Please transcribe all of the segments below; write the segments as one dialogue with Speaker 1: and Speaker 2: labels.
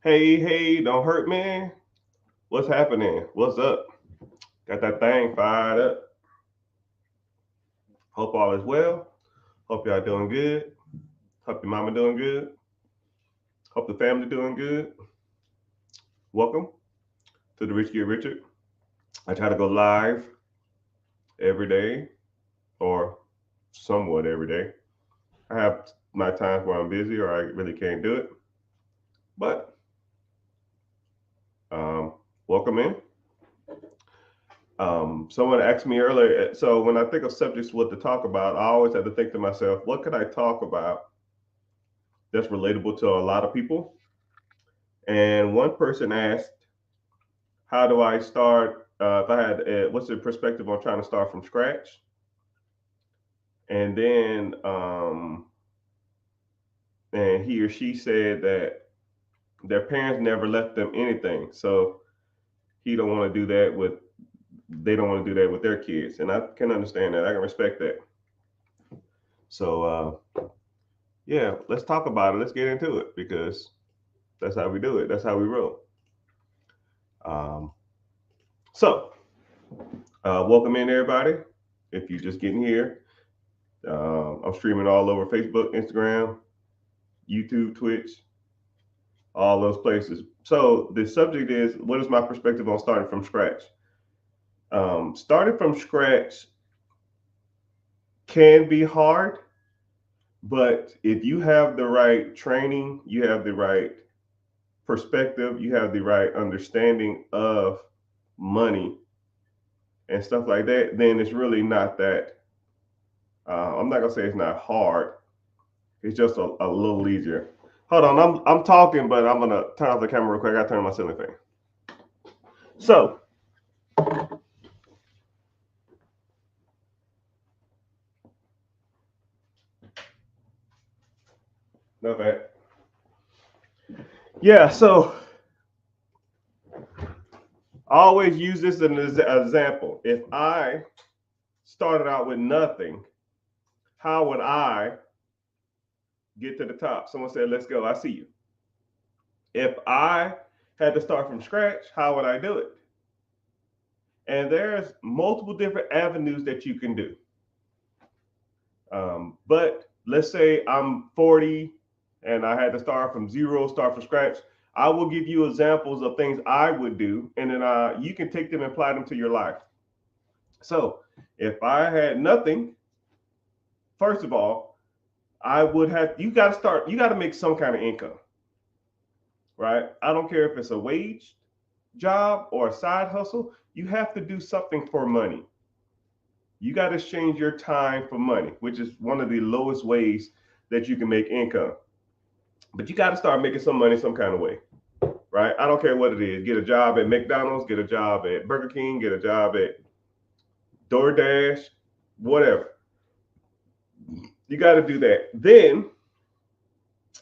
Speaker 1: Hey, don't hurt me. What's happening? What's up? Got that thing fired up. Hope all is well. Hope y'all doing good. Hope your mama doing good. Hope the family doing good. Welcome to the Rich Get Richard. I try to go live every day or somewhat every day. I have my times where I'm busy or I really can't do it. But um, welcome in. Someone asked me earlier. So when I think of subjects, what to talk about, I always have to think to myself, what could I talk about that's relatable to a lot of people? And one person asked, how do I start? If I had, what's the perspective on trying to start from scratch? And then, and he or she said that their parents never left them anything, so he don't want to do that with. They don't want to do that with their kids, and I can understand that. I can respect that. So, yeah, let's talk about it. Let's get into it because that's how we do it. That's how we roll. Um, so, welcome in everybody. If you're just getting here, I'm streaming all over Facebook, Instagram, YouTube, Twitch, all those places. So the subject is, what is my perspective on starting from scratch? Starting from scratch can be hard, but if you have the right training, you have the right perspective, you have the right understanding of money and stuff like that, then it's really not that. I'm not gonna say it's not hard. It's just a little easier. Hold on, I'm talking, but I'm gonna turn off the camera real quick. I gotta turn my ceiling fan. So, no bad. Yeah, so I always use this as an example. If I started out with nothing, how would I get to the top? Someone said, "Let's go." I see you. If I had to start from scratch, how would I do it? And there's multiple different avenues that you can do. But let's say I'm 40 and I had to start from zero, start from scratch. I will give you examples of things I would do, and then you can take them and apply them to your life. So if I had nothing, first of all, I would have, you got to start, you got to make some kind of income, right? I don't care if it's a wage job or a side hustle, you have to do something for money. You got to exchange your time for money, which is one of the lowest ways that you can make income. But you got to start making some money some kind of way, right? I don't care what it is. Get a job at McDonald's, get a job at Burger King, get a job at DoorDash, whatever. You got to do that. Then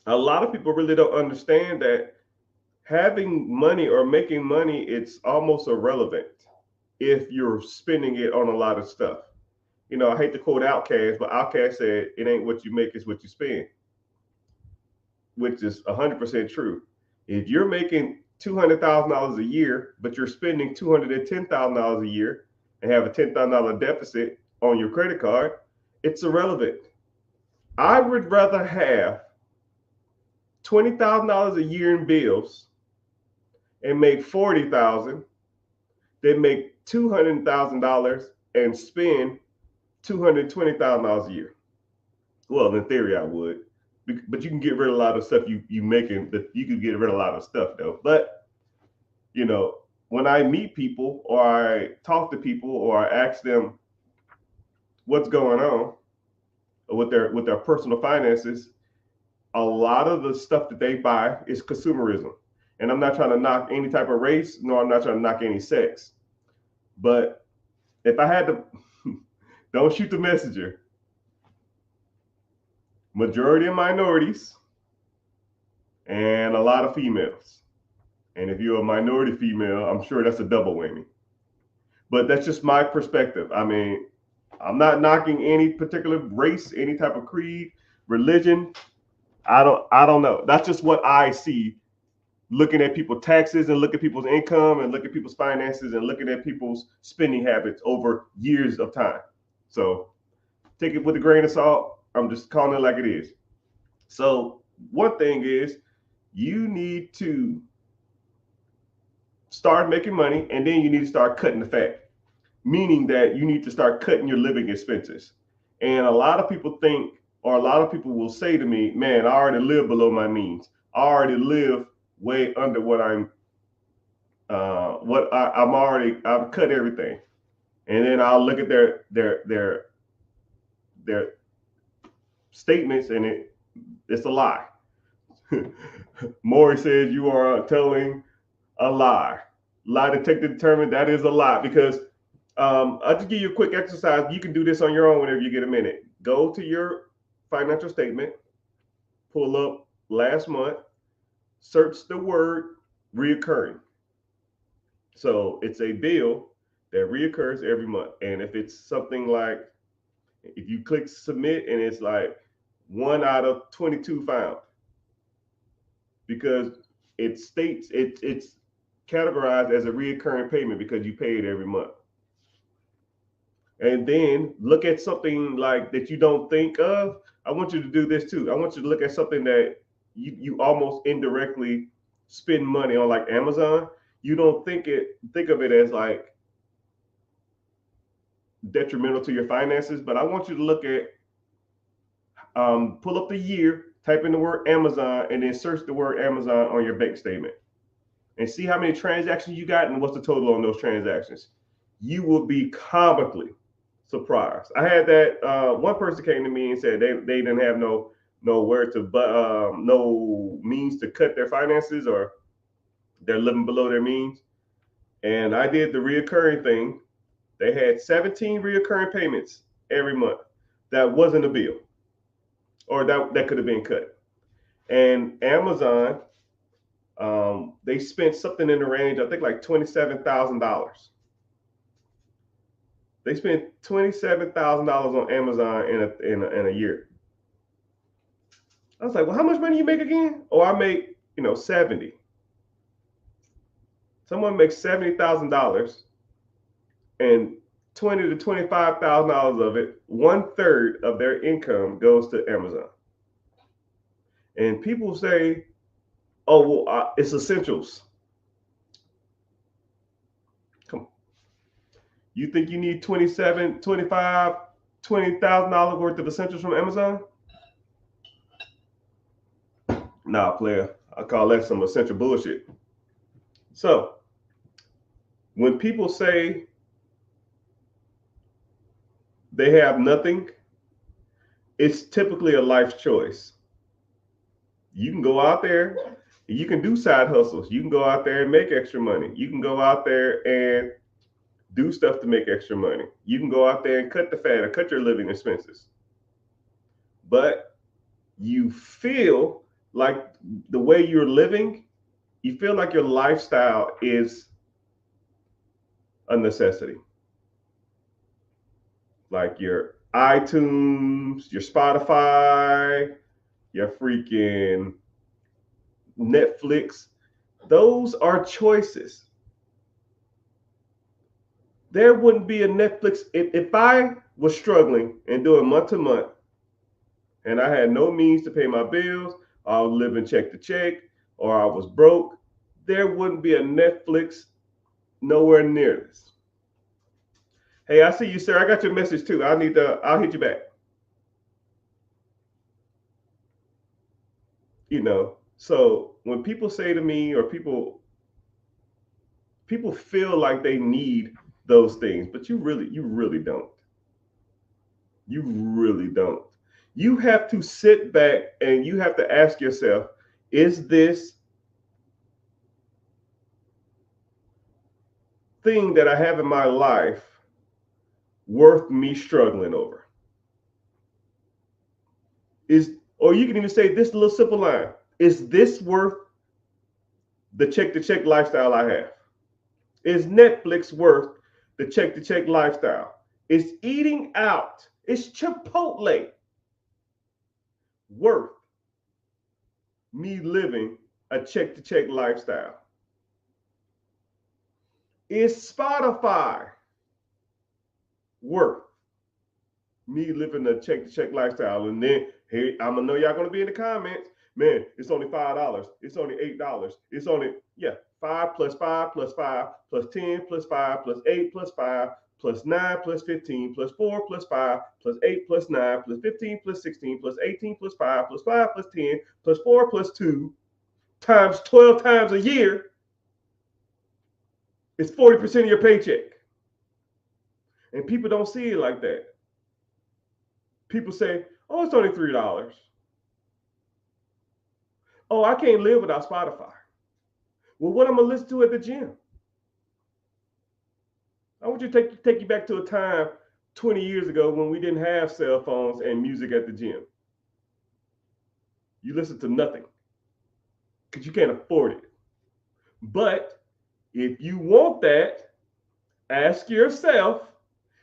Speaker 1: a lot of people really don't understand that having money or making money, it's almost irrelevant if you're spending it on a lot of stuff. You know, I hate to quote Outkast, but Outkast said, "It ain't what you make, it's what you spend," which is 100% true. If you're making $200,000 a year, but you're spending $210,000 a year and have a $10,000 deficit on your credit card, it's irrelevant. I would rather have $20,000 a year in bills and make 40,000 than make $200,000 and spend $220,000 a year. Well, in theory, I would, but you can get rid of a lot of stuff you making. That you can get rid of a lot of stuff though. But you know, when I meet people or I talk to people or I ask them what's going on with their personal finances, a lot of the stuff that they buy is consumerism. And I'm not trying to knock any type of race, nor I'm not trying to knock any sex. But if I had to, don't shoot the messenger. Majority of minorities and a lot of females. And if you're a minority female, I'm sure that's a double whammy. But that's just my perspective. I mean, I'm not knocking any particular race, any type of creed, religion. I don't know. That's just what I see looking at people's taxes and look at people's income and look at people's finances and looking at people's spending habits over years of time. So take it with a grain of salt. I'm just calling it like it is. So one thing is you need to start making money, and then you need to start cutting the fat, meaning that you need to start cutting your living expenses. And a lot of people think, or a lot of people will say to me, man, I already live below my means. I already live way under what I've cut everything. And then I'll look at their statements, and it's a lie. Maury says you are telling a lie. Lie detector determined that is a lie, because I'll just give you a quick exercise. You can do this on your own whenever you get a minute. Go to your financial statement, pull up last month, search the word reoccurring. So it's a bill that reoccurs every month. And if it's something like, if you click submit and it's like 1 out of 22 found, because it states it's categorized as a reoccurring payment because you pay it every month. And then look at something like that you don't think of. I want you to do this too. I want you to look at something that you almost indirectly spend money on, like Amazon. You don't think of it as like detrimental to your finances, but I want you to look at pull up the year, type in the word Amazon, and then search the word Amazon on your bank statement and see how many transactions you got and what's the total on those transactions. You will be comically surprised. I had that one person came to me and said they didn't have nowhere to but no means to cut their finances, or they're living below their means. And I did the reoccurring thing. They had 17 reoccurring payments every month that wasn't a bill, or that could have been cut. And Amazon, they spent something in the range, I think like $27,000. They spent $27,000 on Amazon in a year. I was like, well, how much money you make again? Oh, I make 70. Someone makes $70,000, and $20,000 to $25,000 of it, 1/3 of their income goes to Amazon. And people say, oh, well, it's essentials. Come on. You think you need $27,000, $25,000, $20,000 worth of essentials from Amazon? Nah, player. I call that some essential bullshit. So when people say they have nothing, it's typically a life choice. You can go out there, you can do side hustles. You can go out there and make extra money. You can go out there and do stuff to make extra money. You can go out there and cut the fat or cut your living expenses. But you feel like the way you're living, you feel like your lifestyle is a necessity. Like your iTunes, your Spotify, your freaking Netflix, those are choices. There wouldn't be a Netflix if I was struggling and doing month to month and I had no means to pay my bills, I was living check to check, or I was broke. There wouldn't be a Netflix nowhere near this. Hey, I see you, sir. I got your message too. I'll hit you back. So when people say to me, or people feel like they need those things, but you really don't. You really don't. You have to sit back and you have to ask yourself, is this thing that I have in my life worth me struggling over? Or you can even say this little simple line: is this worth the check to check lifestyle I have? Is Netflix worth the check to check lifestyle? Is eating out, is Chipotle worth me living a check-to-check lifestyle? Is Spotify worth me living a check-to-check lifestyle? And then, hey, I'm gonna know y'all gonna be in the comments. Man, it's only $5. It's only $8. It's only, yeah, 5 plus 5 plus 5 plus 10 plus 5 plus 8 plus 5 plus 9 plus 15 plus 4 plus 5 plus 8 plus 9 plus 15 plus 16 plus 18 plus 5 plus 5 plus 10 plus 4 plus 2 times 12 times a year is 40% of your paycheck. And people don't see it like that. People say, oh, it's only $3. Oh, I can't live without Spotify. Well, what I'm gonna listen to at the gym? I want you to take you back to a time 20 years ago when we didn't have cell phones and music at the gym. You listen to nothing because you can't afford it. But if you want that, ask yourself,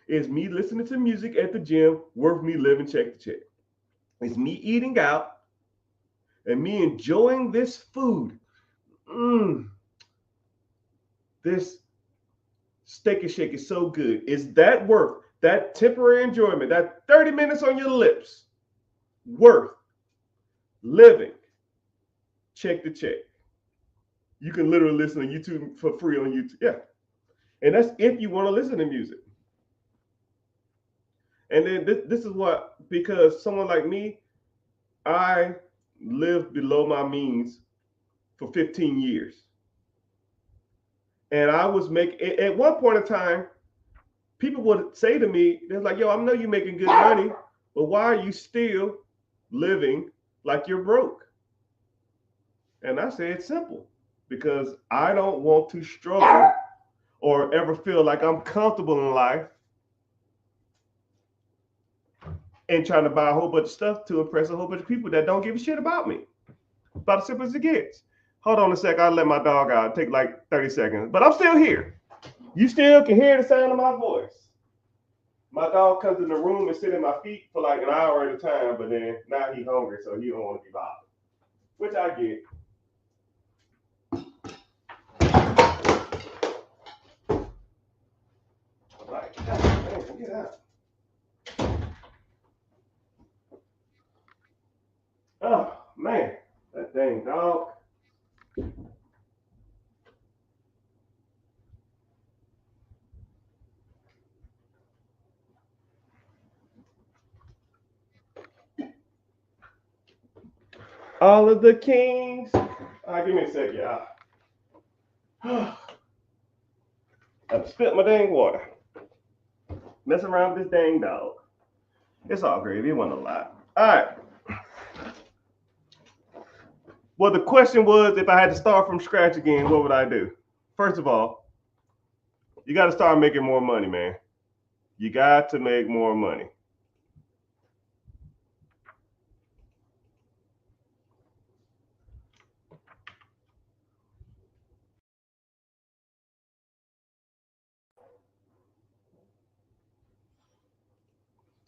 Speaker 1: is me listening to music at the gym worth me living check to check? Is me eating out and me enjoying this food? This Steak and Shake is so good. Is that worth that temporary enjoyment, that 30 minutes on your lips, worth living check to check? You can literally listen to YouTube for free on YouTube. Yeah. And that's if you want to listen to music. And then this is what, because someone like me, I lived below my means for 15 years. And I was making, at one point in time, people would say to me, they're like, yo, I know you're making good money, but why are you still living like you're broke? And I say it's simple, because I don't want to struggle or ever feel like I'm comfortable in life and trying to buy a whole bunch of stuff to impress a whole bunch of people that don't give a shit about me. About as simple as it gets. Hold on a sec, I'll let my dog out. Take like 30 seconds, but I'm still here. You still can hear the sound of my voice. My dog comes in the room and sit at my feet for like an hour at a time, but then now he's hungry, so he don't want to be bothered, which I get. Like, man, get out. Oh, man, that dang dog. All of the kings. Give me a sec, y'all. I spit my dang water. Messing around with this dang dog. It's all gravy. It wasn't a lot. All right. Well, the question was, if I had to start from scratch again, what would I do? First of all, you got to start making more money, man. You got to make more money.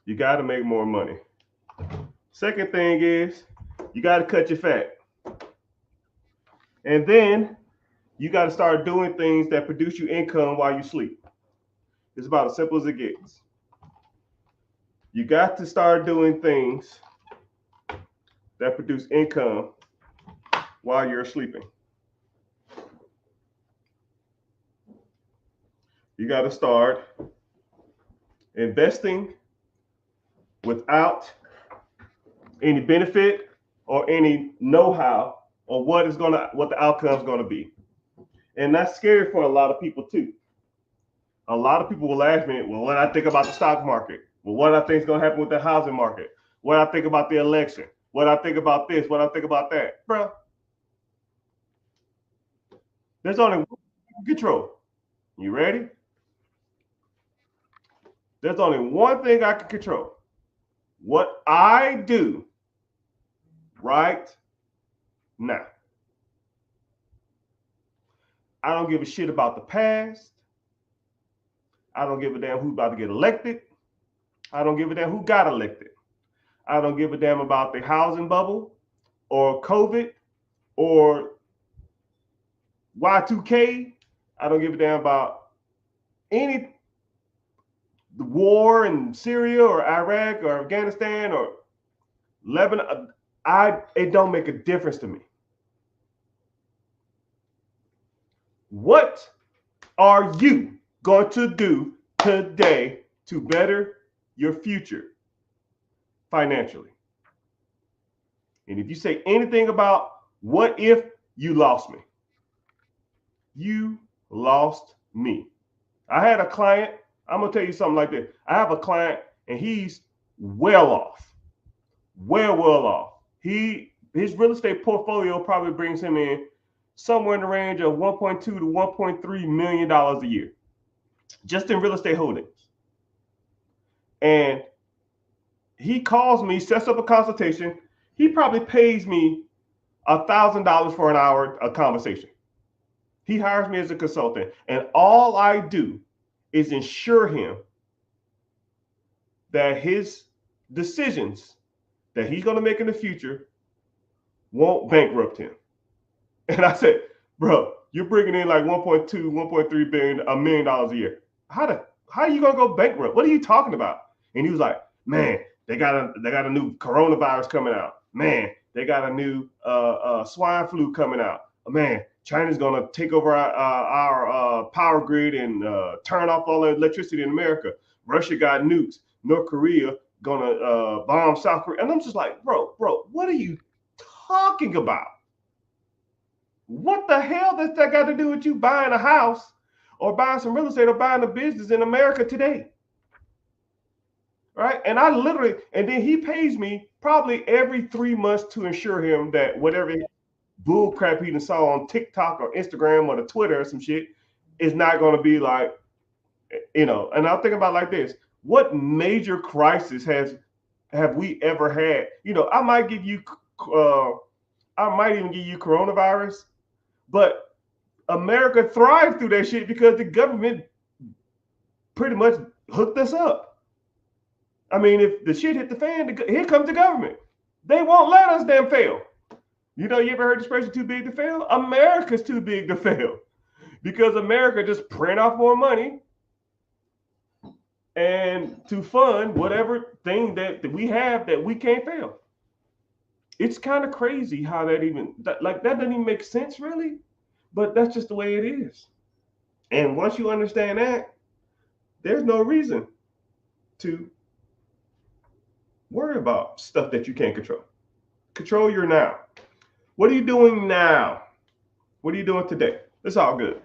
Speaker 1: You got to make more money. Second thing is, you got to cut your fat. And then you got to start doing things that produce you income while you sleep. It's about as simple as it gets. You got to start doing things that produce income while you're sleeping. You got to start investing without any benefit or any know-how on what the outcome is gonna be. And that's scary for a lot of people too. A lot of people will ask me, well, what I think about the stock market? Well, what I think is gonna happen with the housing market? What I think about the election? What I think about this? What I think about that? Bro, there's only one control. You ready? There's only one thing I can control. What I do right now. I don't give a shit about the past. I don't give a damn who's about to get elected. I don't give a damn who got elected. I don't give a damn about the housing bubble or COVID or Y2K. I don't give a damn about any the war in Syria or Iraq or Afghanistan or Lebanon. It don't make a difference to me. What are you going to do today to better your future financially? And if you say anything about what if, you lost me. You lost me. I had a client. I'm going to tell you something like this. I have a client and he's well off. Well off. His real estate portfolio probably brings him in somewhere in the range of $1.2 to $1.3 million a year, just in real estate holdings. And he calls me, sets up a consultation. He probably pays me $1,000 for an hour of conversation. He hires me as a consultant, and all I do is ensure him that his decisions that he's going to make in the future won't bankrupt him. And I said, bro, you're bringing in like 1.2, 1.3 billion, $1 million a year. How are you going to go bankrupt? What are you talking about? And he was like, man, they got a new coronavirus coming out. Man, they got a new swine flu coming out. Man, China's going to take over our power grid and turn off all the electricity in America. Russia got nukes. North Korea going to bomb South Korea. And I'm just like, bro, what are you talking about? What the hell does that got to do with you buying a house or buying some real estate or buying a business in America today? Right? And and then he pays me probably every 3 months to ensure him that whatever bull crap he saw on TikTok or Instagram or the Twitter or some shit is not going to be like, and I'm thinking about like this. What major crisis have we ever had? I might give you, I might even give you coronavirus, but America thrived through that shit because the government pretty much hooked us up. I mean, if the shit hit the fan, here comes the government. They won't let us damn fail. You ever heard the expression too big to fail? America's too big to fail because America just print off more money and to fund whatever thing that we have that we can't fail. It's kind of crazy how that doesn't even make sense really, but that's just the way it is. And once you understand that, there's no reason to worry about stuff that you can't control. Control your now. What are you doing now? What are you doing today? It's all good.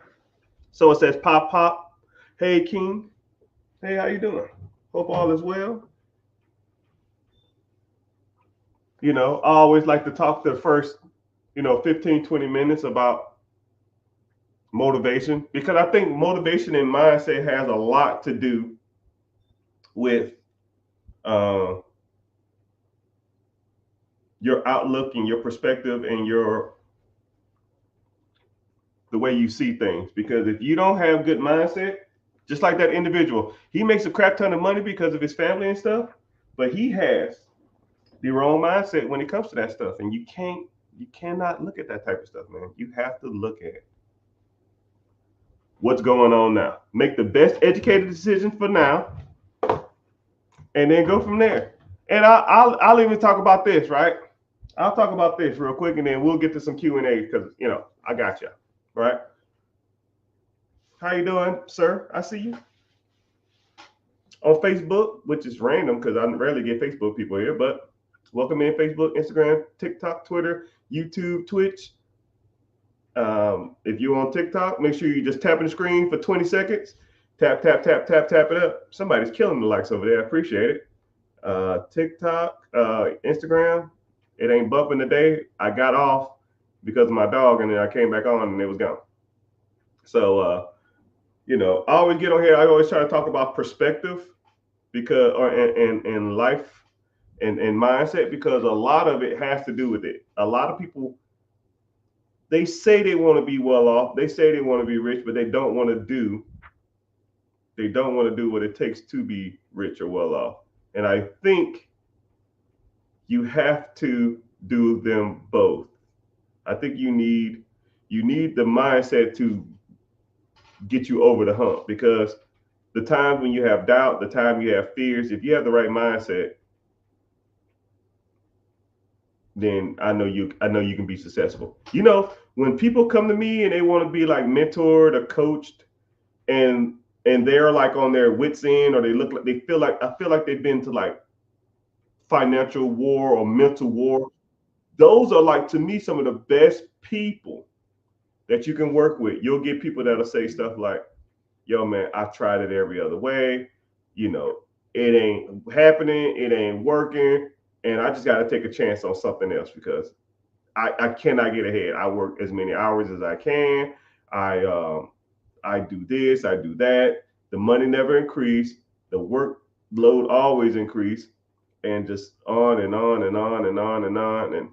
Speaker 1: So it says pop. Hey King. Hey, how you doing? Hope all is well. I always like to talk the first 15, 20 minutes about motivation because I think motivation and mindset has a lot to do with your outlook and your perspective and the way you see things. Because if you don't have good mindset, just like that individual, he makes a crap ton of money because of his family and stuff, but he has the wrong mindset when it comes to that stuff. And you cannot look at that type of stuff, man. You have to look at what's going on now. Make the best educated decision for now, and then go from there. And I'll even talk about this, right? I'll talk about this real quick, and then we'll get to some Q&A because I got you, right? How you doing, sir? I see you on Facebook, which is random because I rarely get Facebook people here, but welcome in Facebook, Instagram, TikTok, Twitter, YouTube, Twitch. If you're on TikTok, make sure you just tap on the screen for 20 seconds. Tap it up. Somebody's killing the likes over there. I appreciate it. TikTok, Instagram, it ain't bumping today. I got off because of my dog, and then I came back on and it was gone. So, I always get on here. I always try to talk about perspective because, and life and mindset, because a lot of it has to do with it. A lot of people, they say they want to be well off. They say they want to be rich, but they don't want to do what it takes to be rich or well off. And I think you have to do them both. I think you need You need the mindset to get you over the hump, because the times when you have doubt, the time you have fears, if you have the right mindset, then I know you can be successful. When people come to me and they want to be like mentored or coached, and they're like on their wits end, or they feel like I feel like they've been to like financial war or mental war. Those are, like, to me, some of the best people that you can work with. You'll get people that'll say stuff like, yo man, I tried it every other way, you know, it ain't happening, it ain't working, and I just got to take a chance on something else, because I cannot get ahead. I work as many hours as I can. I do this, I do that. The money never increased. The workload always increased, and just on and on and on and on and on. And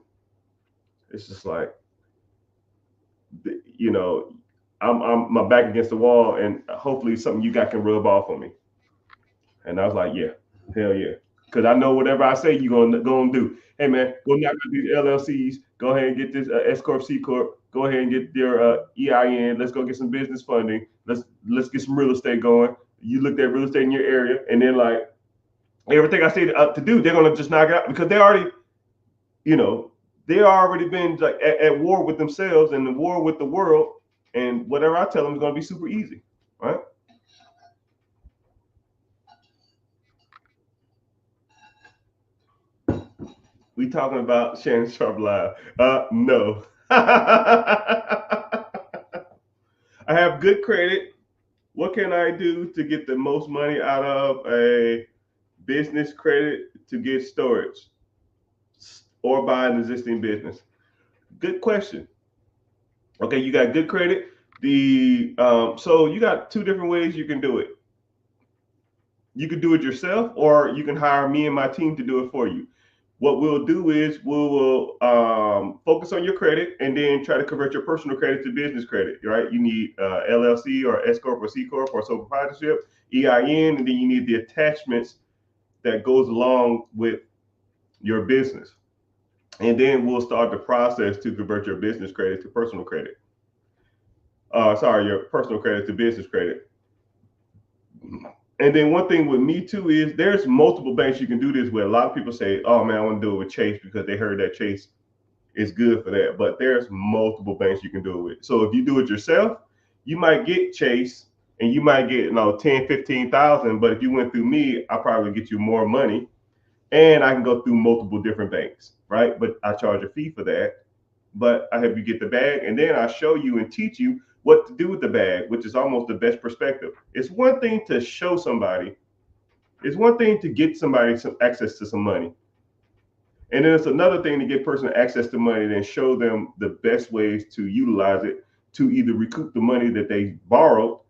Speaker 1: it's just like, you know, I'm my back against the wall, and hopefully something you got can rub off on me. And I was like, yeah, hell yeah. Because I know whatever I say, you're gonna do. Hey man, go knock out these LLCs. Go ahead and get this S corp, C corp. Go ahead and get their EIN. Let's go get some business funding. Let's get some real estate going. You looked at real estate in your area, and then, like, everything I say to do, they're gonna just knock it out, because you know, they already been like at war with themselves and the war with the world, and whatever I tell them is gonna be super easy, right? We talking about Shannon Sharp Live? No. I have good credit. What can I do to get the most money out of a business credit to get storage or buy an existing business? Good question. Okay, you got good credit. So you got two different ways you can do it. You can do it yourself, or you can hire me and my team to do it for you. What we'll do is we will focus on your credit, and then try to convert your personal credit to business credit, right? You need LLC or S corp or C corp or sole proprietorship, EIN, and then you need the attachments that goes along with your business. And then we'll start the process to convert your business credit to personal credit. Sorry, your personal credit to business credit. And then one thing with me too is there's multiple banks you can do this with. A lot of people say, "Oh man, I want to do it with Chase because they heard that Chase is good for that." But there's multiple banks you can do it with. So if you do it yourself, you might get Chase and you might get 10, 15,000. But if you went through me, I probably get you more money, and I can go through multiple different banks, right? But I charge a fee for that. But I help you get the bag, and then I show you and teach you what to do with the bag, which is almost the best perspective. It's one thing to show somebody, it's one thing to get somebody some access to some money. And then it's another thing to get person access to money and then show them the best ways to utilize it to either recoup the money that they borrowed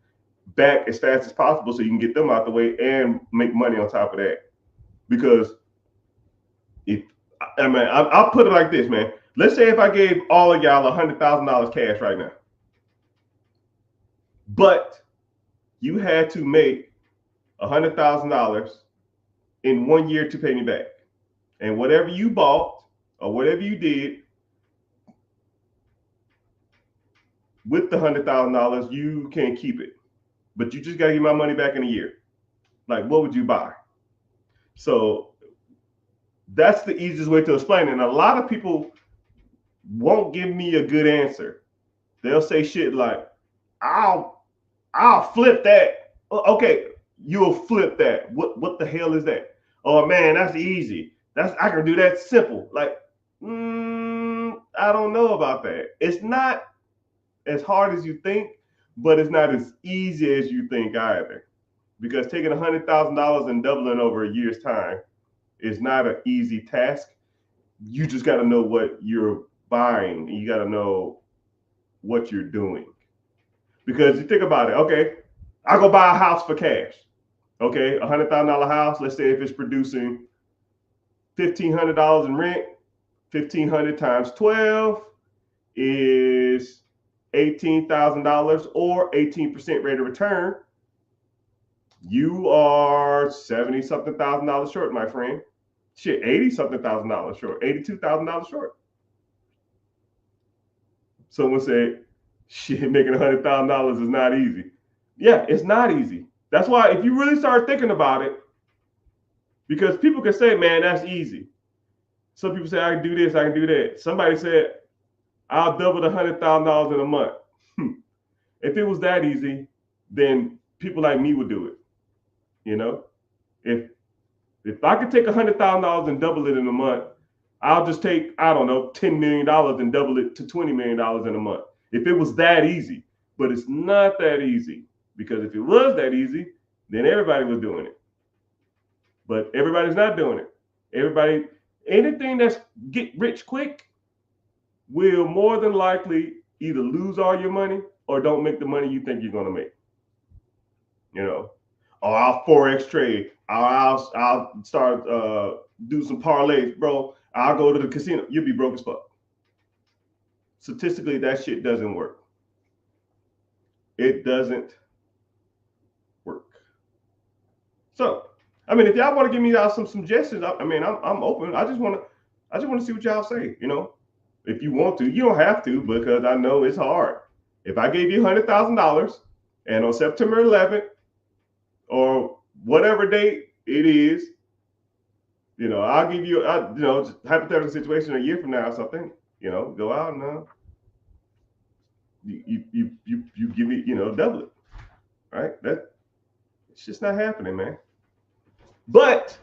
Speaker 1: back as fast as possible, so you can get them out the way and make money on top of that. Because if I mean, I'll put it like this, man. Let's say if I gave all of y'all $100,000 cash right now, but you had to make $100,000 in 1 year to pay me back, and whatever you bought or whatever you did with the $100,000, you can keep it, but you just gotta get my money back in a year. Like, what would you buy? So that's the easiest way to explain it. And a lot of people won't give me a good answer. They'll say shit like, I'll flip that. Okay, you'll flip that. What the hell is that? Oh man, that's easy. I can do that simple. Like, I don't know about that. It's not as hard as you think, but it's not as easy as you think either. Because taking $100,000 and doubling over a year's time is not an easy task. You just got to know what you're buying, and you got to know what you're doing. Because you think about it, okay, I go buy a house for cash. Okay, $100,000 house. Let's say if it's producing $1,500 in rent, 1,500 times 12 is $18,000 or 18% rate of return. You are 70 something thousand dollars short, my friend. Shit, 80 something $1,000 short, $82,000 short. Someone said, Shit, making $100,000 is not easy. Yeah, it's not easy. That's why if you really start thinking about it, because people can say, man, that's easy. Some people say, I can do this, I can do that. Somebody said, I'll double the $100,000 in a month. If it was that easy, then people like me would do it. You know, if I could take $100,000 and double it in a month, I'll just take, I don't know, $10 million and double it to $20 million in a month. If it was that easy, but it's not that easy, because if it was that easy, then everybody was doing it. But everybody's not doing it. Everybody, anything that's get rich quick will more than likely either lose all your money or don't make the money you think you're going to make. You know, or I'll forex trade. I'll start do some parlays, bro. I'll go to the casino. You'll be broke as fuck. Statistically, that shit doesn't work. It doesn't work. So, I mean, if y'all want to give me some suggestions, I mean, I'm open. I just want to see what y'all say. You know, if you want to, you don't have to, because I know it's hard. If I gave you $100,000 and on September 11th or whatever date it is, you know, I'll give you, you know, just hypothetical situation a year from now or something, you know, go out and you give me, you know, double it, right? That it's just not happening, man. But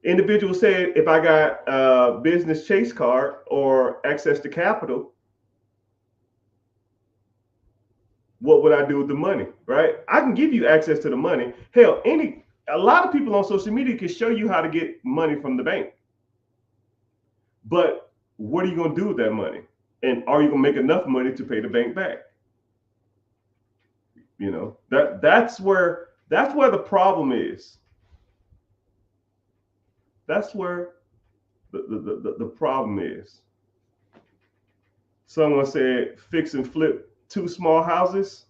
Speaker 1: individuals said, if I got a business chase card or access to capital, what would I do with the money, right? I can give you access to the money. Hell, a lot of people on social media can show you how to get money from the bank. But what are you going to do with that money? And are you going to make enough money to pay the bank back? You know, that's where the problem is. That's where the problem is. Someone said, fix and flip 2 small houses.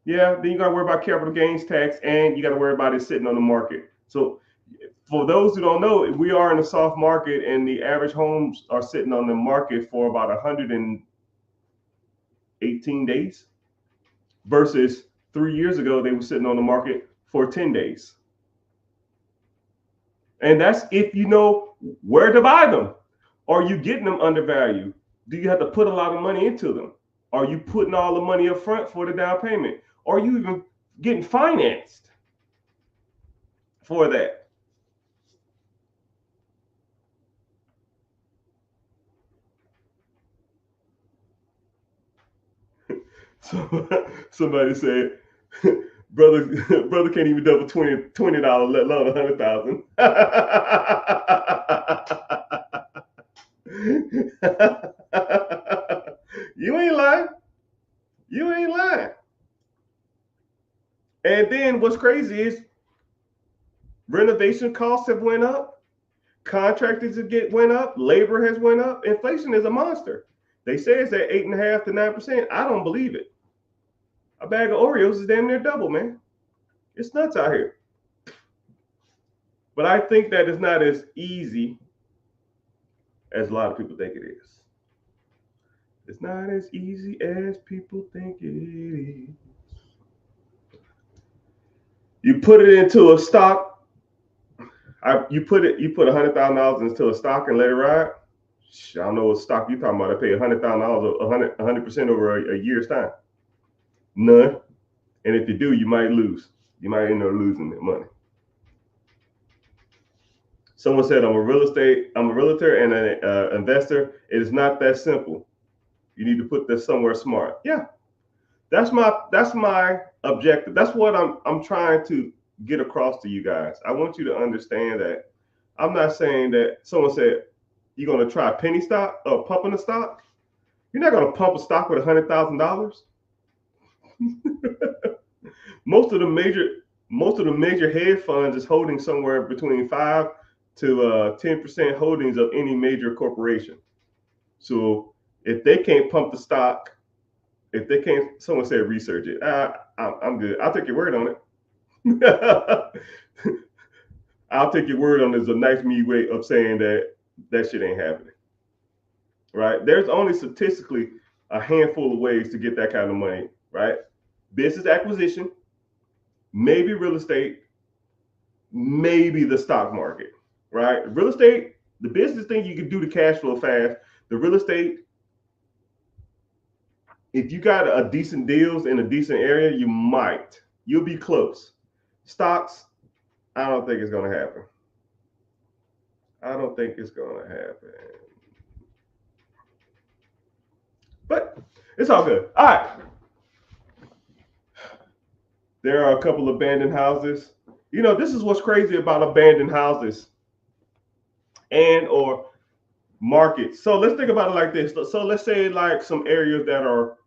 Speaker 1: Yeah, then you got to worry about capital gains tax, and you got to worry about it sitting on the market. So for those who don't know, we are in a soft market, and the average homes are sitting on the market for about 118 days versus 3 years ago, they were sitting on the market for 10 days. And that's if you know where to buy them. Are you getting them undervalued? Do you have to put a lot of money into them? Are you putting all the money up front for the down payment? Are you even getting financed for that? So somebody said, brother can't even double $20, let alone 100,000. You ain't lying. You ain't lying. And then what's crazy is renovation costs have went up, contractors went up, labor has went up. Inflation is a monster. They say it's at 8.5 to 9%. I don't believe it. A bag of Oreos is damn near double, man. It's nuts out here. But I think that it's not as easy as a lot of people think it is. It's not as easy as people think it is. You put it into a stock. You put $100,000 into a stock and let it ride. I don't know what stock you talking about. I pay $100,000 100% over a year's time. None. And if you do, you might lose. You might end up losing the money. Someone said, I'm a realtor and an investor. It is not that simple. You need to put this somewhere smart. Yeah, that's my objective. That's what I'm trying to get across to you guys. I want you to understand that I'm not saying that someone said you're going to try penny stock or pumping a stock. You're not going to pump a stock with $100,000. Most of the major hedge funds is holding somewhere between 5 to 10% holdings of any major corporation. So if they can't pump the stock, if they can't, someone said research it. I'm good. I'll take your word on it. I'll take your word on it. There's a nice me way of saying that shit ain't happening. Right? There's only statistically a handful of ways to get that kind of money, right? Business acquisition, maybe real estate, maybe the stock market, right? Real estate, the business thing you can do the cash flow fast. The real estate, if you got a decent deals in a decent area, you'll be close. Stocks, I don't think it's going to happen. I don't think it's going to happen. But it's all good. All right. There are a couple abandoned houses. You know, this is what's crazy about abandoned houses and or markets. So let's think about it like this. So let's say like some areas that are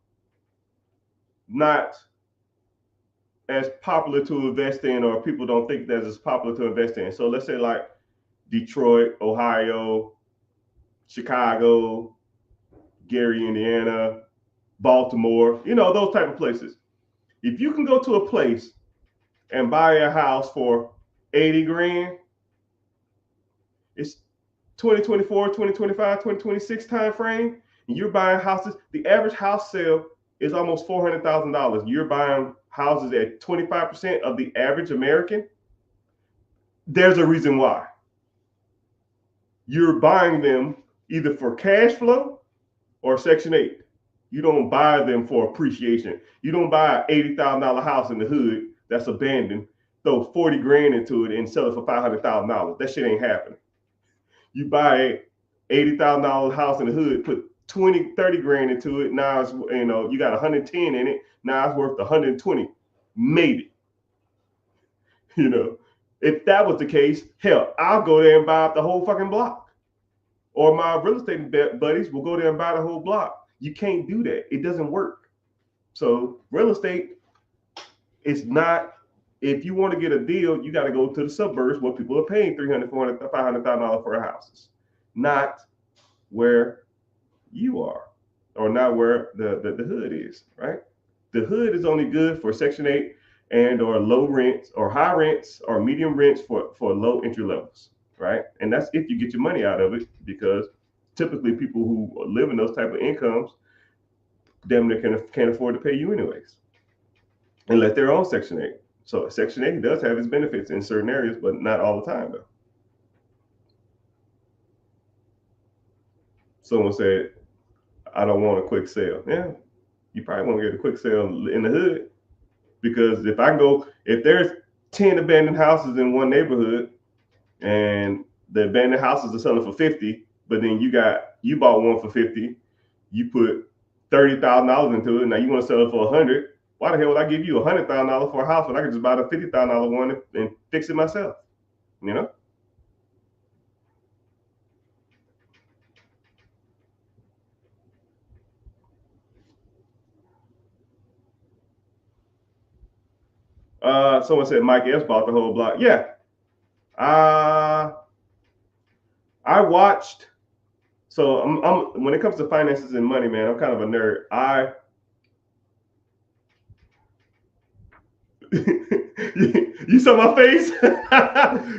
Speaker 1: not as popular to invest in, or people don't think that it's popular to invest in. So let's say like Detroit, Ohio, Chicago, Gary, Indiana, Baltimore, you know, those type of places. If you can go to a place and buy a house for 80 grand, it's 2024, 2025, 2026 time frame, and you're buying houses. The average house sale is almost $400,000. You're buying houses at 25% of the average American. There's a reason why. You're buying them either for cash flow or Section 8. You don't buy them for appreciation. You don't buy an $80,000 house in the hood that's abandoned, throw 40 grand into it and sell it for $500,000. That shit ain't happening. You buy a $80,000 house in the hood, put 20, 30 grand into it. Now it's, you know, you got 110 in it. Now it's worth 120, maybe. You know, if that was the case, hell, I'll go there and buy up the whole fucking block. Or my real estate buddies will go there and buy the whole block. You can't do that. It doesn't work. So real estate is not, if you want to get a deal, you got to go to the suburbs where people are paying $300,000, $400,000, $500,000 for a house, not where you are, or not where the hood is, right? The hood is only good for Section 8 and or low rents or high rents or medium rents for low entry levels, right? And that's if you get your money out of it, because typically people who live in those type of incomes, damn near can't afford to pay you anyways, and let their own Section 8. So Section 8 does have its benefits in certain areas, but not all the time though. Someone said, I don't want a quick sale. Yeah, you probably won't get a quick sale in the hood, because if there's 10 abandoned houses in one neighborhood and the abandoned houses are selling for 50, but then you bought one for 50, you put $30,000 into it, now you want to sell it for 100. Why the hell would I give you $100,000 for a house when I could just buy the $50,000 one and fix it myself? You know? Someone said Mike S bought the whole block. Yeah. I watched. So I'm when it comes to finances and money, man, I'm kind of a nerd. You saw my face?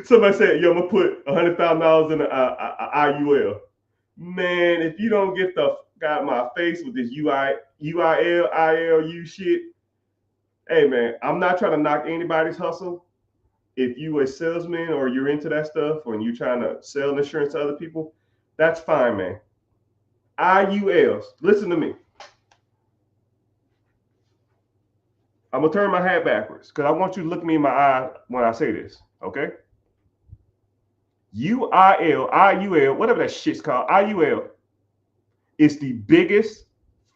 Speaker 1: Somebody said, yo, I'm gonna put $100,000 in a IUL. Man, if you don't get the got my face with this UIL, ILU shit, hey man, I'm not trying to knock anybody's hustle. If you a salesman or you're into that stuff, or you're trying to sell insurance to other people, that's fine, man. IULs, listen to me. I'm gonna turn my hat backwards because I want you to look me in my eye when I say this, okay? IUL, whatever that shit's called, IUL is the biggest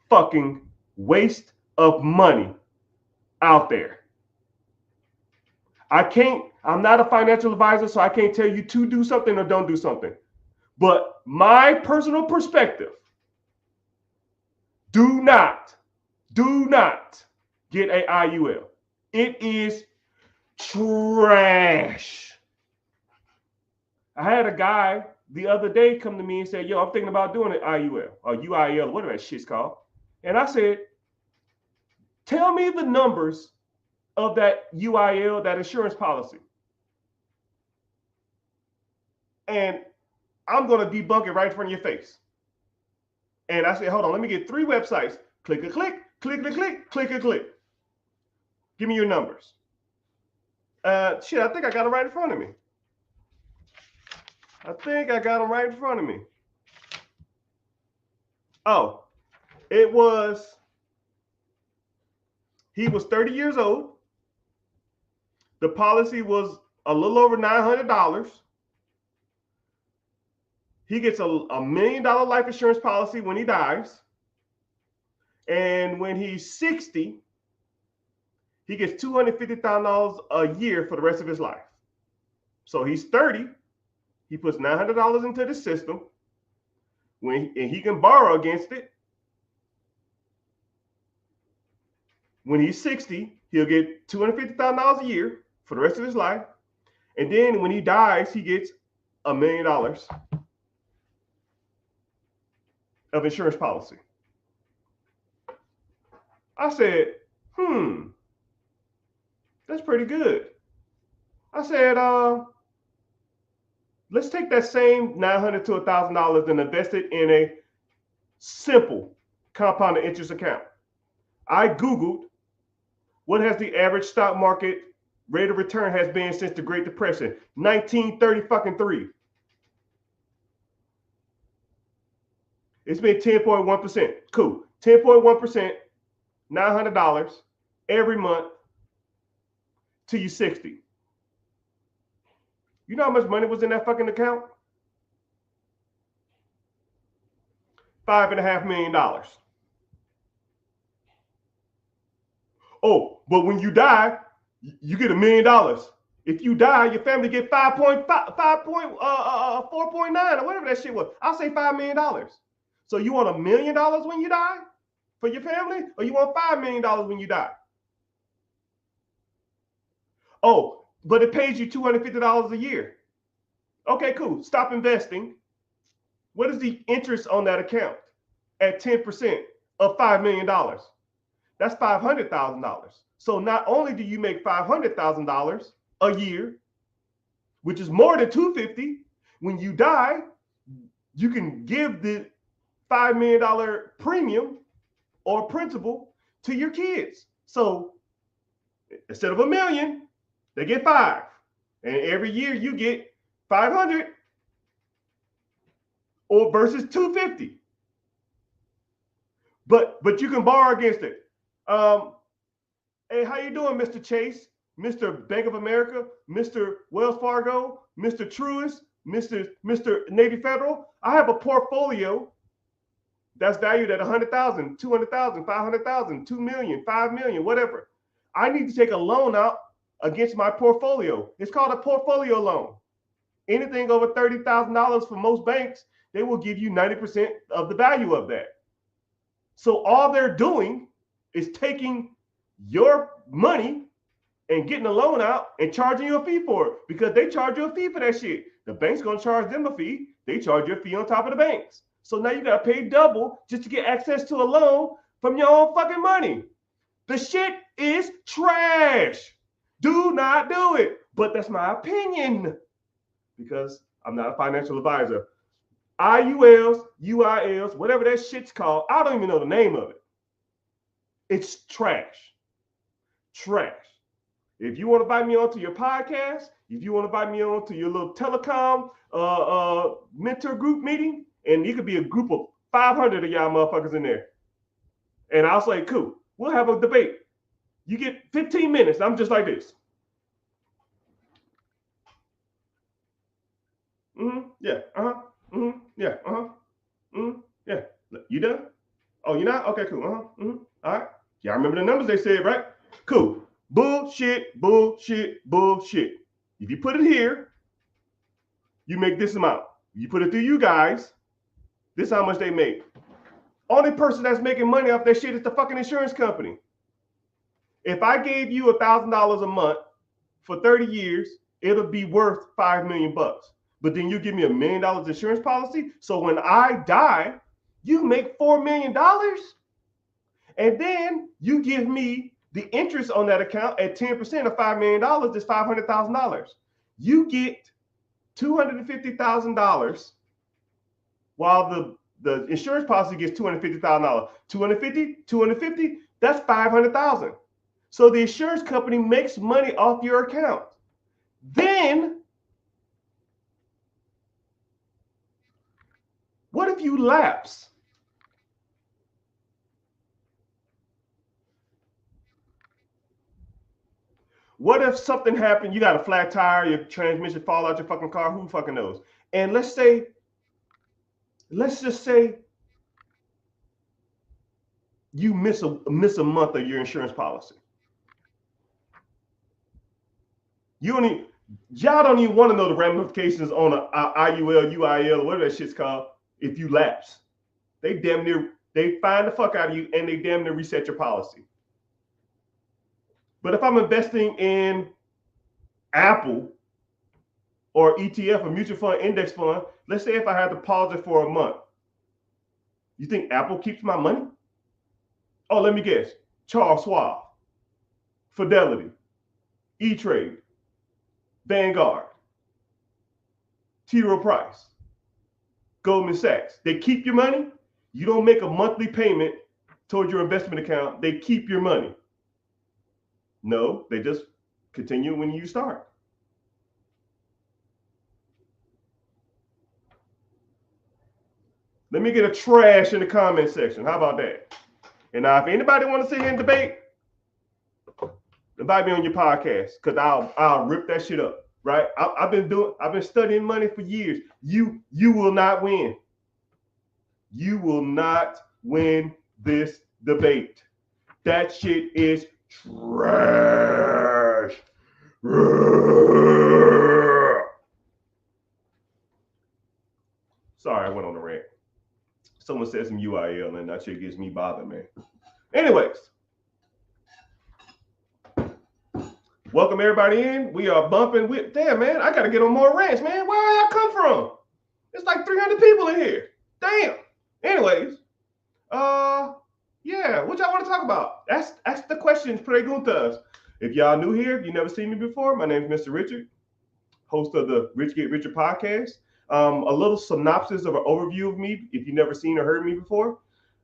Speaker 1: fucking waste of money out there. I'm not a financial advisor, so I can't tell you to do something or don't do something. But my personal perspective, do not get a IUL. It is trash. I had a guy the other day come to me and say, yo, I'm thinking about doing an IUL or UIL, whatever that shit's called. And I said, tell me the numbers of that UIL, that insurance policy. And I'm going to debunk it right in front of your face. And I said, hold on, let me get 3 websites. Click a click, click a click, click a click. Give me your numbers. Shit, I think I got it right in front of me. I think I got them right in front of me. Oh, it was, he was 30 years old. The policy was a little over $900. He gets a $1 million life insurance policy when he dies. And when he's 60, he gets $250,000 a year for the rest of his life. So he's 30. He puts $900 into the system. And he can borrow against it. When he's 60, he'll get $250,000 a year for the rest of his life. And then when he dies, he gets $1 million of insurance policy. I said, that's pretty good. I said, let's take that same $900 to $1,000 and invest it in a simple compounded interest account. I Googled what has the average stock market rate of return has been since the Great Depression, 1933. It's been 10.1%. Cool. 10.1%, $900 every month till you're 60. You know how much money was in that fucking account? $5.5 million. Oh, but when you die, you get $1 million. If you die, your family get 4.9 or whatever that shit was. I'll say $5 million. So you want $1 million when you die for your family, or you want $5 million when you die? Oh, but it pays you $250 a year. Okay, cool. Stop investing. What is the interest on that account at 10% of $5 million? That's $500,000. So not only do you make $500,000 a year, which is more than $250, when you die, you can give the $5 million premium or principal to your kids. So instead of $1 million, they get 5. And every year you get 500 or versus 250. But you can borrow against it. Hey, how you doing, Mr. Chase, Mr. Bank of America, Mr. Wells Fargo, Mr. Truist, Mr. Navy Federal? I have a portfolio that's valued at 100,000, 200,000, 500,000, 2 million, 5 million, whatever. I need to take a loan out against my portfolio. It's called a portfolio loan. Anything over $30,000 for most banks, they will give you 90% of the value of that. So all they're doing is taking your money and getting a loan out and charging you a fee for it, because they charge you a fee for that shit. The bank's gonna charge them a fee. They charge you a fee on top of the banks. So now you gotta pay double just to get access to a loan from your own fucking money. The shit is trash. Do not do it. But that's my opinion, because I'm not a financial advisor. IULs, UILs, whatever that shit's called, I don't even know the name of it. It's trash. Trash. If you want to invite me onto your podcast, if you want to invite me onto your little telecom mentor group meeting, and you could be a group of 500 of y'all motherfuckers in there, and I'll say, cool, we'll have a debate. You get 15 minutes. I'm just like this. Yeah. Yeah. Yeah. You done? Oh, you not? Okay, cool. All right. Y'all remember the numbers they said, right? Cool. Bullshit, bullshit, bullshit. If you put it here, you make this amount. You put it through you guys, this is how much they make. Only person that's making money off that shit is the fucking insurance company. If I gave you $1,000 a month for 30 years, it'll be worth $5 million. But then you give me $1 million insurance policy. So when I die, you make $4 million. And then you give me the interest on that account at 10% of $5 million, that's $500,000. You get $250,000 while the insurance policy gets $250,000. 250, that's $500,000. So the insurance company makes money off your account. Then, what if you lapse? What if something happened? You got a flat tire, your transmission fall out your fucking car. Who fucking knows? And let's just say you miss a month of your insurance policy. Y'all don't even want to know the ramifications on a IUL, UIL, or whatever that shit's called. If you lapse, they find the fuck out of you and they damn near reset your policy. But if I'm investing in Apple or ETF, a mutual fund index fund, let's say if I had to pause it for a month, you think Apple keeps my money? Oh, let me guess. Charles Schwab, Fidelity, E-Trade, Vanguard, T. Rowe Price, Goldman Sachs. They keep your money. You don't make a monthly payment towards your investment account. They keep your money. No, they just continue when you start. Let me get a trash in the comment section. How about that? And now, if anybody want to sit here and debate, invite me on your podcast because I'll rip that shit up. Right? I've been studying money for years. You will not win. You will not win this debate. That shit is trash. Sorry, I went on a rant. Someone said some UIL and that shit gets me bothered, man. Anyways, welcome everybody in. We are bumping with, damn man, I gotta get on more rants, man. Where did I come from? It's like 300 people in here. Damn. Anyways, yeah, what y'all want to talk about? Ask the questions, preguntas. If y'all new here, if you never seen me before, my name is Mr. Richard, host of the Rich Get Richer podcast. A little synopsis of an overview of me, if you've never seen or heard me before.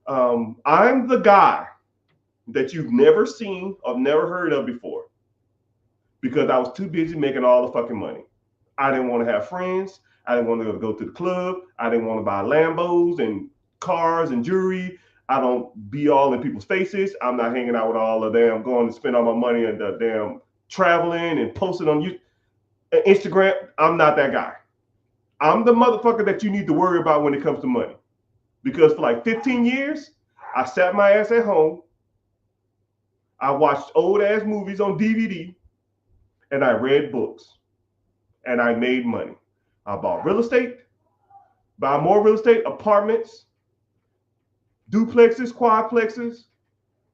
Speaker 1: I'm the guy that you've never seen or never heard of before because I was too busy making all the fucking money. I didn't want to have friends. I didn't want to go to the club. I didn't want to buy Lambos and cars and jewelry. I don't be all in people's faces. I'm not hanging out with all of them, going to spend all my money on the damn traveling and posting on Instagram. I'm not that guy. I'm the motherfucker that you need to worry about when it comes to money. Because for like 15 years, I sat my ass at home. I watched old ass movies on DVD and I read books and I made money. I bought real estate, buy more real estate, apartments, duplexes, quadplexes.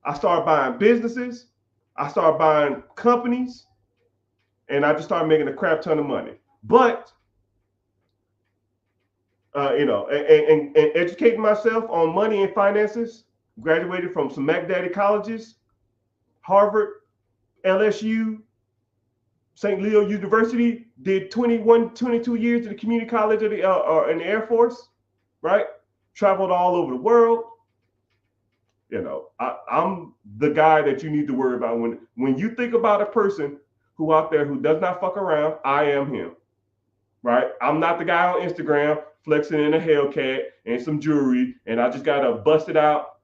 Speaker 1: I started buying businesses. I started buying companies and I just started making a crap ton of money. But and educating myself on money and finances. Graduated from some Mac Daddy colleges, Harvard, LSU, St. Leo University. Did 21, 22 years at the community college in the Air Force, right? Traveled all over the world. You know, I'm the guy that you need to worry about when you think about a person who out there who does not fuck around. I am him, right? I'm not the guy on Instagram flexing in a Hellcat and some jewelry, and I just got a busted out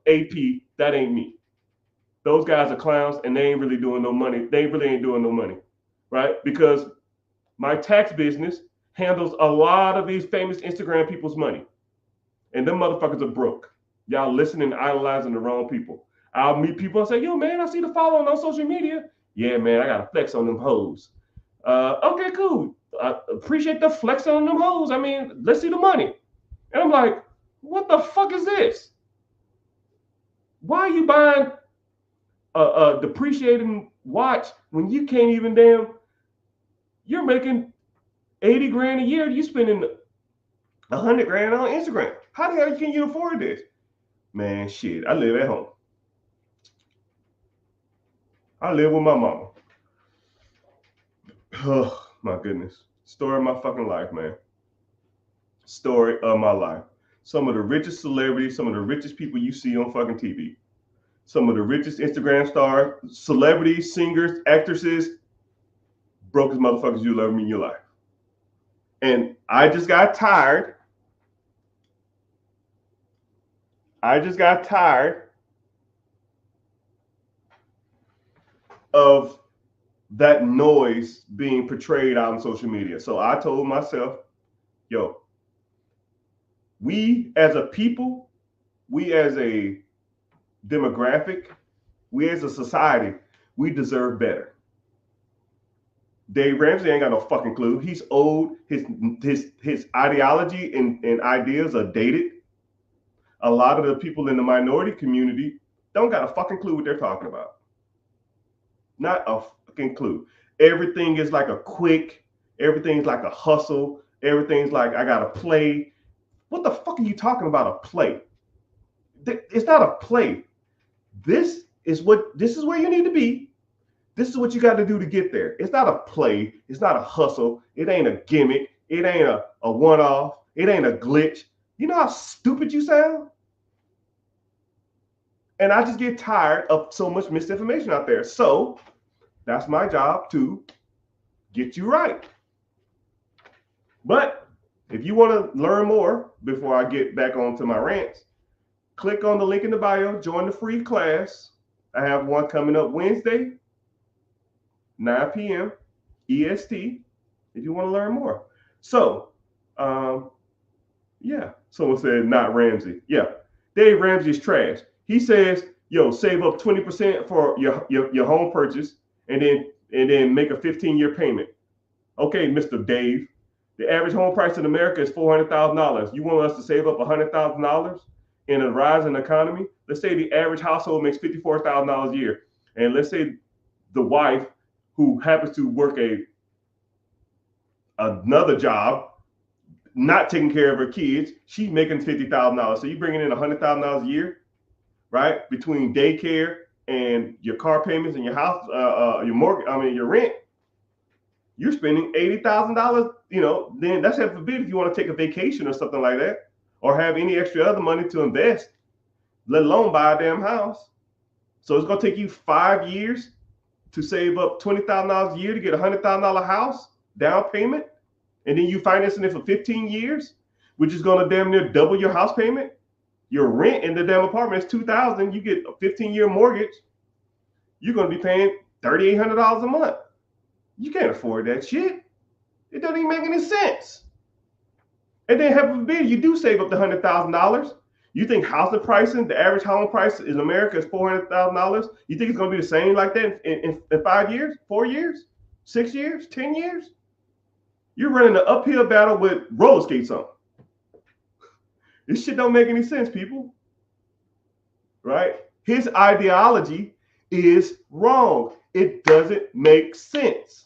Speaker 1: AP. That ain't me. Those guys are clowns, and they ain't really doing no money. They really ain't doing no money, right? Because my tax business handles a lot of these famous Instagram people's money, and them motherfuckers are broke. Y'all listening and idolizing the wrong people. I'll meet people and say, yo, man, I see the following on social media. Yeah, man, I got to flex on them hoes. Okay, cool. I appreciate the flex on them hoes. I mean, let's see the money. And I'm like, what the fuck is this? Why are you buying a depreciating watch when you can't even you're making 80 grand a year. You spending 100 grand on Instagram. How the hell can you afford this? Man, shit, I live at home. I live with my mama. Oh, my goodness. Story of my fucking life, man. story of my life. Some of the richest celebrities, some of the richest people you see on fucking TV, some of the richest Instagram stars, celebrities, singers, actresses, brokest motherfuckers you'll ever meet in your life. And I just got tired. Of that noise being portrayed out on social media. So I told myself, yo, we as a people, we as a demographic, we as a society, we deserve better. Dave Ramsey ain't got no fucking clue. He's old. His ideology and ideas are dated. A lot of the people in the minority community don't got a fucking clue what they're talking about. Not a fucking clue. Everything is like a quick, everything's like a hustle, everything's like I gotta play. What the fuck are you talking about? A play? It's not a play. This is where you need to be. This is what you got to do to get there. It's not a play. It's not a hustle. It ain't a gimmick. It ain't a one-off. It ain't a glitch. You know how stupid you sound? And I just get tired of so much misinformation out there. So that's my job to get you right. But if you want to learn more before I get back onto my rants, click on the link in the bio, join the free class. I have one coming up Wednesday, 9 p.m. EST, if you want to learn more. So, yeah, someone said not Ramsey. Yeah, Dave Ramsey's trash. He says, yo, save up 20% for your home purchase and then make a 15-year payment. Okay, Mr. Dave, the average home price in America is $400,000. You want us to save up $100,000 in a rising economy? Let's say the average household makes $54,000 a year. And let's say the wife who happens to work another job, not taking care of her kids, she's making $50,000. So you're bringing in $100,000 a year, right? Between daycare and your car payments and your house, your mortgage, your rent, you're spending $80,000. You know, then that's heaven forbid if you want to take a vacation or something like that, or have any extra other money to invest, let alone buy a damn house. So it's gonna take you 5 years to save up $20,000 a year to get a $100,000 house down payment, and then you financing it for 15 years, which is gonna damn near double your house payment. Your rent in the damn apartment is $2,000. You get a 15-year mortgage. You're gonna be paying $3,800 a month. You can't afford that shit. It doesn't even make any sense. And then heaven forbid you do save up the $100,000. You think housing pricing, the average home price in America is $400,000? You think it's going to be the same like that in 5 years, 4 years, 6 years, 10 years? You're running an uphill battle with roller skates on. This shit don't make any sense, people. Right? His ideology is wrong. It doesn't make sense.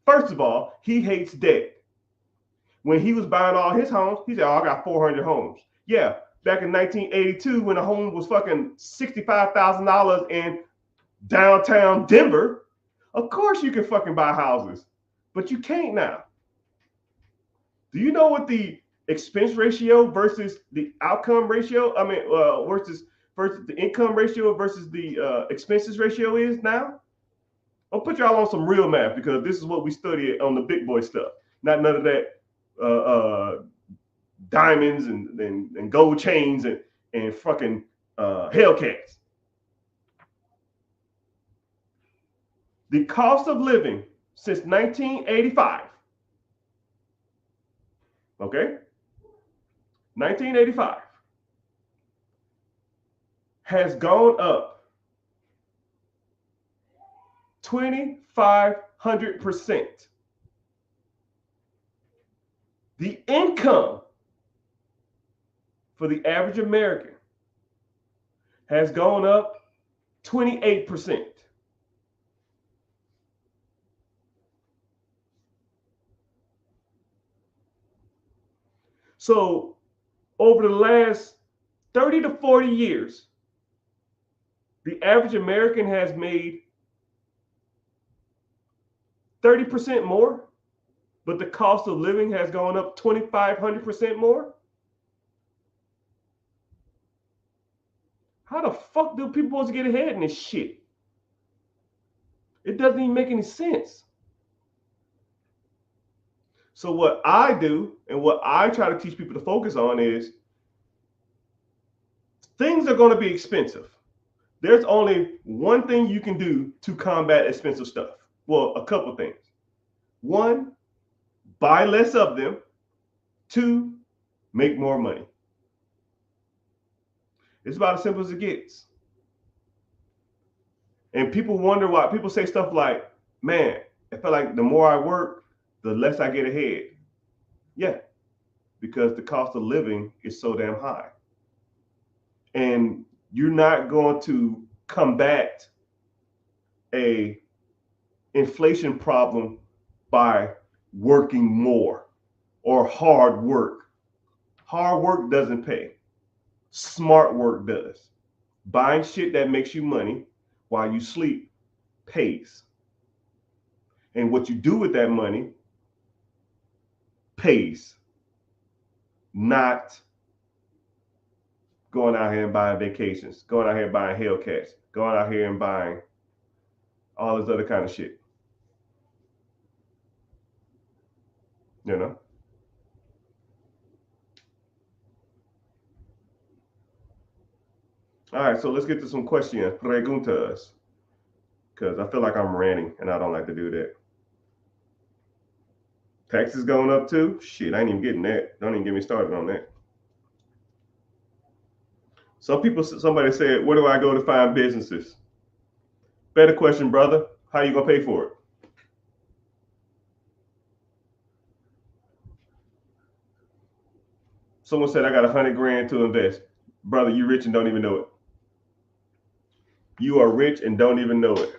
Speaker 1: First of all, he hates debt. When he was buying all his homes, he said, oh, I got 400 homes. Yeah. Back in 1982, when a home was fucking $65,000 in downtown Denver, of course you can fucking buy houses, but you can't now. Do you know what the expense ratio versus the outcome ratio? Versus the income ratio versus the expenses ratio is now? I'll put y'all on some real math because this is what we study on the big boy stuff. Not none of that. Diamonds and gold chains and fucking Hellcats. The cost of living since 1985, okay, 1985 has gone up 2,500%. The income for the average American has gone up 28%. So over the last 30 to 40 years, the average American has made 30% more, but the cost of living has gone up 2,500% more. How the fuck do people supposed to get ahead in this shit? It doesn't even make any sense. So what I do and what I try to teach people to focus on is things are going to be expensive. There's only one thing you can do to combat expensive stuff. Well, a couple things. One, buy less of them. Two, make more money. It's about as simple as it gets. And people wonder why people say stuff like, man, I feel like the more I work, the less I get ahead. Yeah, because the cost of living is so damn high. And you're not going to combat a inflation problem by working more or hard work. Hard work doesn't pay. Smart work does. Buying shit that makes you money while you sleep pays. And what you do with that money pays. Not going out here and buying vacations, going out here and buying Hellcats, going out here and buying all this other kind of shit. You know? All right, so let's get to some questions, preguntas, because I feel like I'm ranting and I don't like to do that. Taxes going up too? Shit, I ain't even getting that. Don't even get me started on that. Somebody said, where do I go to find businesses? Better question, brother. How you gonna pay for it? Someone said I got 100 grand to invest. Brother, you rich and don't even know it. You are rich and don't even know it.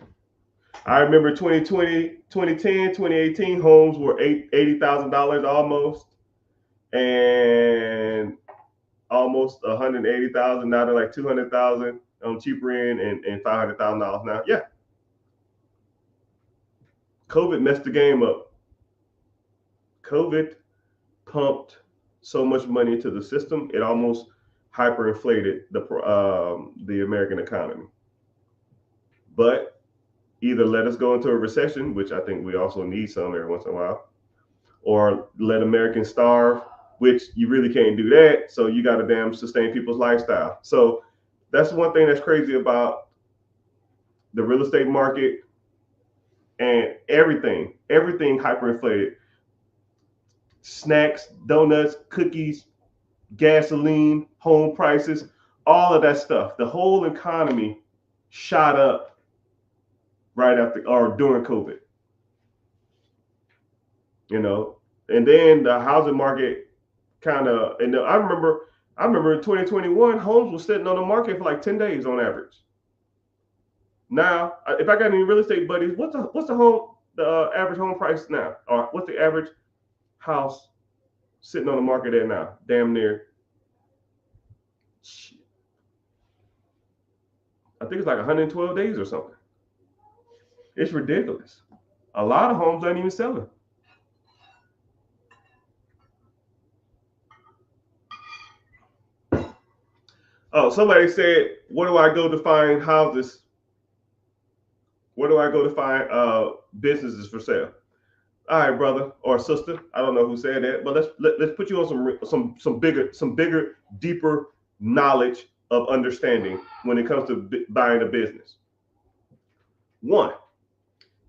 Speaker 1: I remember 2020, 2010, 2018, homes were $80,000 almost, and almost 180,000. Now they're like 200,000 on cheaper end and $500,000 now. Yeah. COVID messed the game up. COVID pumped so much money into the system, it almost hyperinflated the American economy. But either let us go into a recession, which I think we also need some every once in a while, or let Americans starve, which you really can't do that. So you got to damn sustain people's lifestyle. So that's one thing that's crazy about the real estate market and everything hyperinflated. Snacks, donuts, cookies, gasoline, home prices, all of that stuff. The whole economy shot up right after or during COVID. You know, and then the housing market kind of, and I remember in 2021, homes were sitting on the market for like 10 days on average. Now, if I got any real estate buddies, what's the average home price now? Or what's the average house sitting on the market at now? Damn near. I think it's like 112 days or something. It's ridiculous. A lot of homes aren't even selling. Oh, somebody said, where do I go to find houses? Where do I go to find businesses for sale? All right, brother or sister. I don't know who said that, but let's put you on some bigger, deeper knowledge of understanding when it comes to buying a business. One,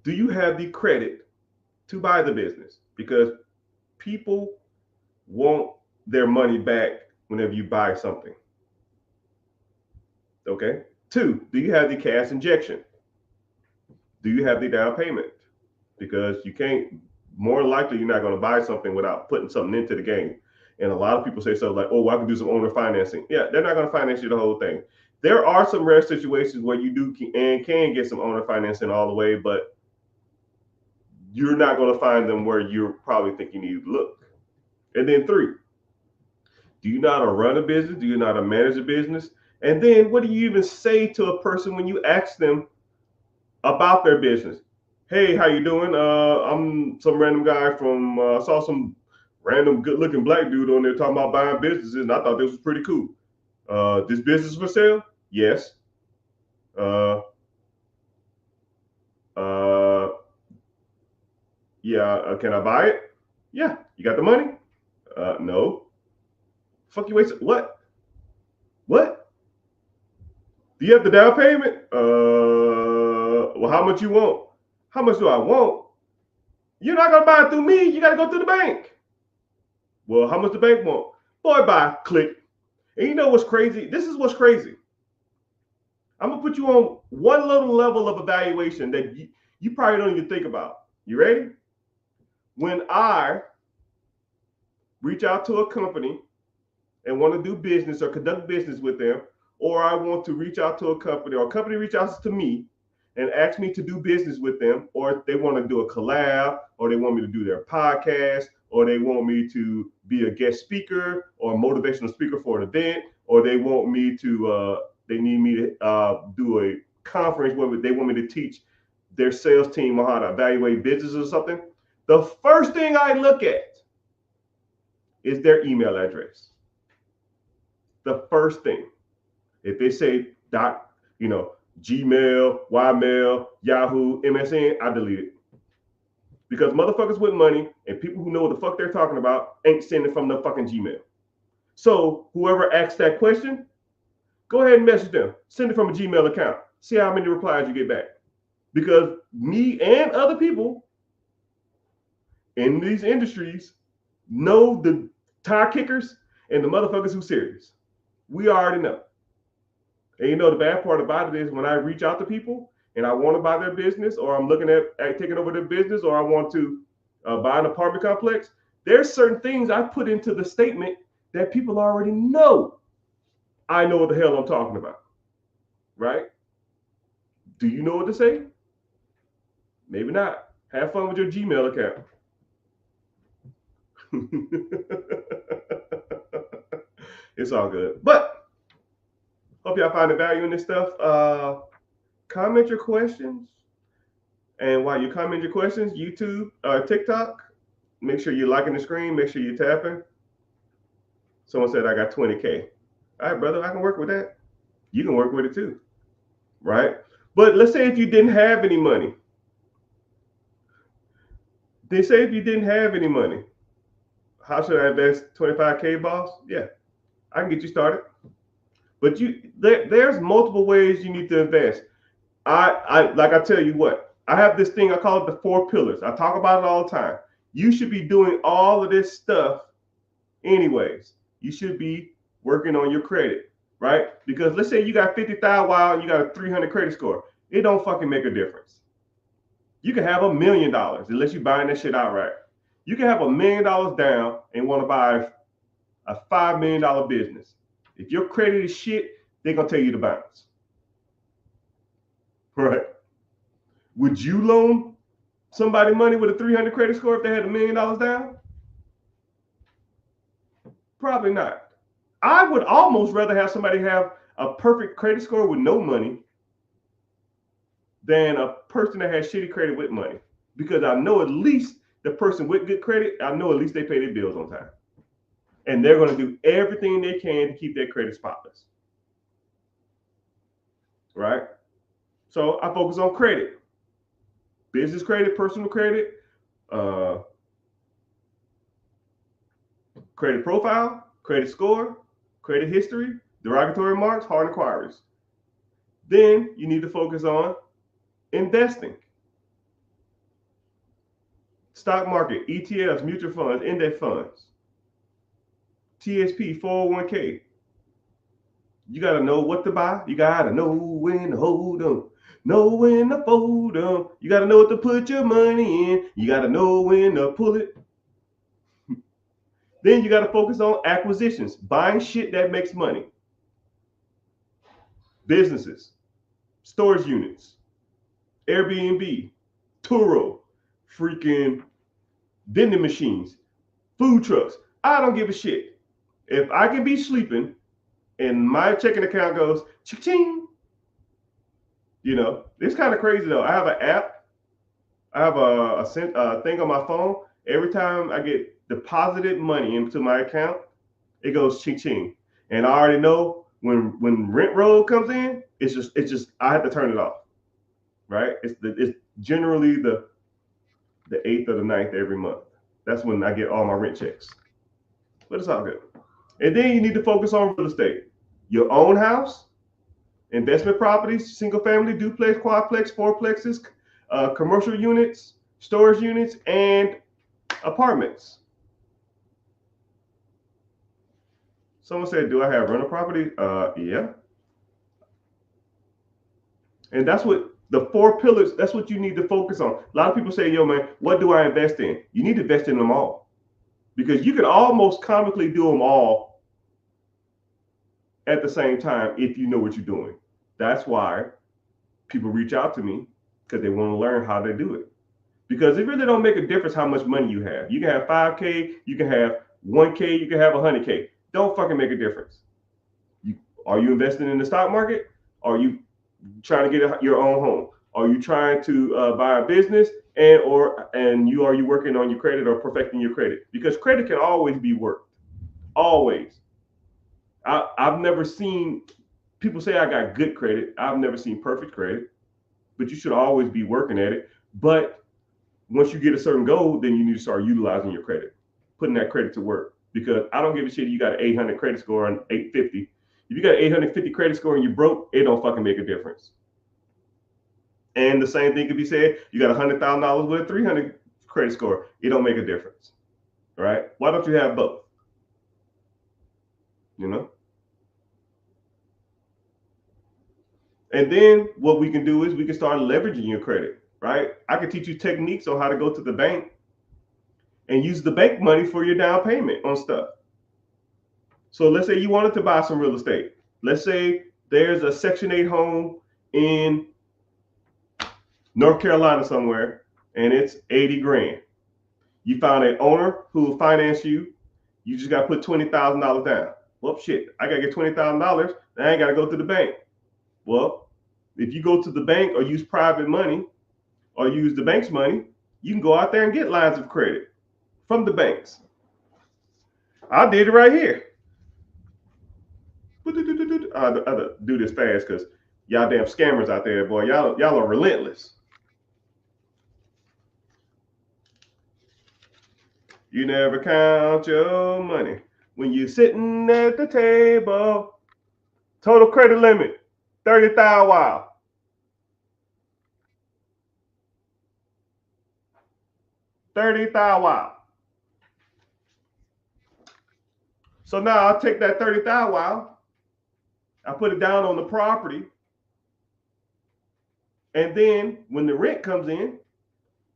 Speaker 1: do you have the credit to buy the business? Because people want their money back whenever you buy something. Okay. Two, do you have the cash injection? Do you have the down payment? Because you can't, more likely you're not going to buy something without putting something into the game. And a lot of people say stuff like, oh, well, I can do some owner financing. Yeah, they're not going to finance you the whole thing. There are some rare situations where you do can get some owner financing all the way, but you're not going to find them where you probably think you need to look. And then three, do you know how to run a business? Do you know how to manage a business? And then what do you even say to a person when you ask them about their business? Hey, how you doing? I'm some random guy from saw some random good-looking black dude on there talking about buying businesses, and I thought this was pretty cool. This business for sale? Yes. Uh, uh, yeah. Can I buy it? Yeah. You got the money? No. Fuck you wasted. What? What? Do you have the down payment? Well, how much you want? How much do I want? You're not gonna buy it through me. You gotta go through the bank. Well, how much the bank want? Boy, buy. Click. And you know what's crazy? This is what's crazy. I'm gonna put you on one little level of evaluation that you probably don't even think about. You ready? When I reach out to a company and want to do business or conduct business with them, or I want to reach out to a company, or a company reach out to me and ask me to do business with them, or they want to do a collab, or they want me to do their podcast, or they want me to be a guest speaker or a motivational speaker for an event, or they want me to they need me to do a conference where they want me to teach their sales team on how to evaluate business or something. The first thing I look at is their email address. The first thing. If they say Gmail, Ymail, Yahoo, MSN, I delete it. Because motherfuckers with money and people who know what the fuck they're talking about ain't sending from the fucking Gmail. So whoever asks that question, go ahead and message them. Send it from a Gmail account. See how many replies you get back. Because me and other people in these industries know the tire kickers and the motherfuckers who serious. We already know. And you know, the bad part about it is when I reach out to people and I want to buy their business, or I'm looking at taking over their business, or I want to buy an apartment complex, there's certain things I put into the statement that people already know. I know what the hell I'm talking about, right? Do you know what to say? Maybe not. Have fun with your Gmail account. It's all good. But hope y'all find the value in this stuff. Comment your questions. And while you comment your questions, YouTube, TikTok, make sure you're liking the screen. Make sure you're tapping. Someone said I got 20K. All right, brother, I can work with that. You can work with it too, right? But let's say if you didn't have any money. They say if you didn't have any money, how should I invest 25K, boss? Yeah, I can get you started. But there's multiple ways you need to invest. I like I tell you what, I have this thing, I call it the 4 pillars. I talk about it all the time. You should be doing all of this stuff anyways. You should be working on your credit, right? Because let's say you got 50,000 while you got a 300 credit score. It don't fucking make a difference. You can have $1 million unless you're buying that shit outright. You can have $1 million down and want to buy a $5 million business. If your credit is shit, they're going to tell you to bounce. Right? Would you loan somebody money with a 300 credit score if they had $1 million down? Probably not. I would almost rather have somebody have a perfect credit score with no money than a person that has shitty credit with money. Because I know at least the person with good credit, I know at least they pay their bills on time. And they're going to do everything they can to keep their credit spotless. Right? So I focus on credit. Business credit, personal credit, credit profile, credit score, credit history, derogatory remarks, hard inquiries. Then you need to focus on investing. Stock market, ETFs, mutual funds, index funds, TSP, 401k. You got to know what to buy. You got to know when to hold them. Know when to fold them. You got to know what to put your money in. You got to know when to pull it. Then you got to focus on acquisitions, buying shit that makes money. Businesses, storage units, Airbnb, Turo, freaking vending machines, food trucks. I don't give a shit. If I can be sleeping and my checking account goes ching, you know, it's kind of crazy though. I have an app I have a thing on my phone. Every time I get deposited money into my account, it goes ching ching, and I already know when rent roll comes in, it's just I have to turn it off. Right? It's generally the 8th or the 9th every month. That's when I get all my rent checks. But it's all good. And then you need to focus on real estate. Your own house, investment properties, single family, duplex, quadplex, fourplexes, commercial units, storage units, and apartments. Someone said, "Do I have rental property?" Yeah. And that's what the 4 pillars. That's what you need to focus on. A lot of people say, "Yo, man, what do I invest in?" You need to invest in them all because you can almost comically do them all at the same time if you know what you're doing. That's why people reach out to me because they want to learn how to do it. Because it really don't make a difference how much money you have. You can have 5K, you can have 1K, you can have 100K. Don't fucking make a difference. Are you investing in the stock market? Are you trying to get your own home? Are you trying to buy a business? And are you working on your credit or perfecting your credit? Because credit can always be worked. Always. I've never seen people say I got good credit. I've never seen perfect credit, but you should always be working at it. But once you get a certain goal, then you need to start utilizing your credit, putting that credit to work. Because I don't give a shit if you got an 800 credit score and 850. If you got an 850 credit score and you broke, it don't fucking make a difference. And the same thing could be said, you got $100,000 with a 300 credit score. It don't make a difference, right? Why don't you have both? You know? And then what we can do is we can start leveraging your credit, right? I can teach you techniques on how to go to the bank and use the bank money for your down payment on stuff. So let's say you wanted to buy some real estate. Let's say there's a Section 8 home in North Carolina somewhere, and it's 80 grand. You found an owner who will finance you. You just got to put $20,000 down. Well, shit, I got to get $20,000. I ain't got to go to the bank. Well, if you go to the bank or use private money or use the bank's money, you can go out there and get lines of credit from the banks. I did it right here. I do this fast because y'all damn scammers out there, boy. Y'all are relentless. You never count your money when you're sitting at the table. Total credit limit, 30,000 wild. 30,000 wild. So now I'll take that 30,000 wild. I put it down on the property. And then when the rent comes in,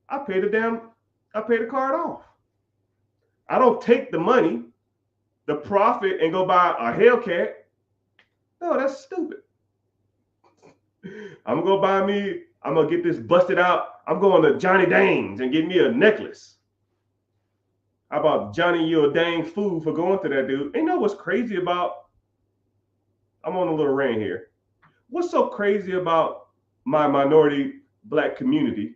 Speaker 1: I pay the card off. I don't take the money, the profit, and go buy a Hellcat. No, that's stupid. I'm gonna get this busted out. I'm going to Johnny Dane's and get me a necklace. How about Johnny, you're a dang fool for going to that dude? And you know what's crazy about, I'm on a little rant here. What's so crazy about my minority black community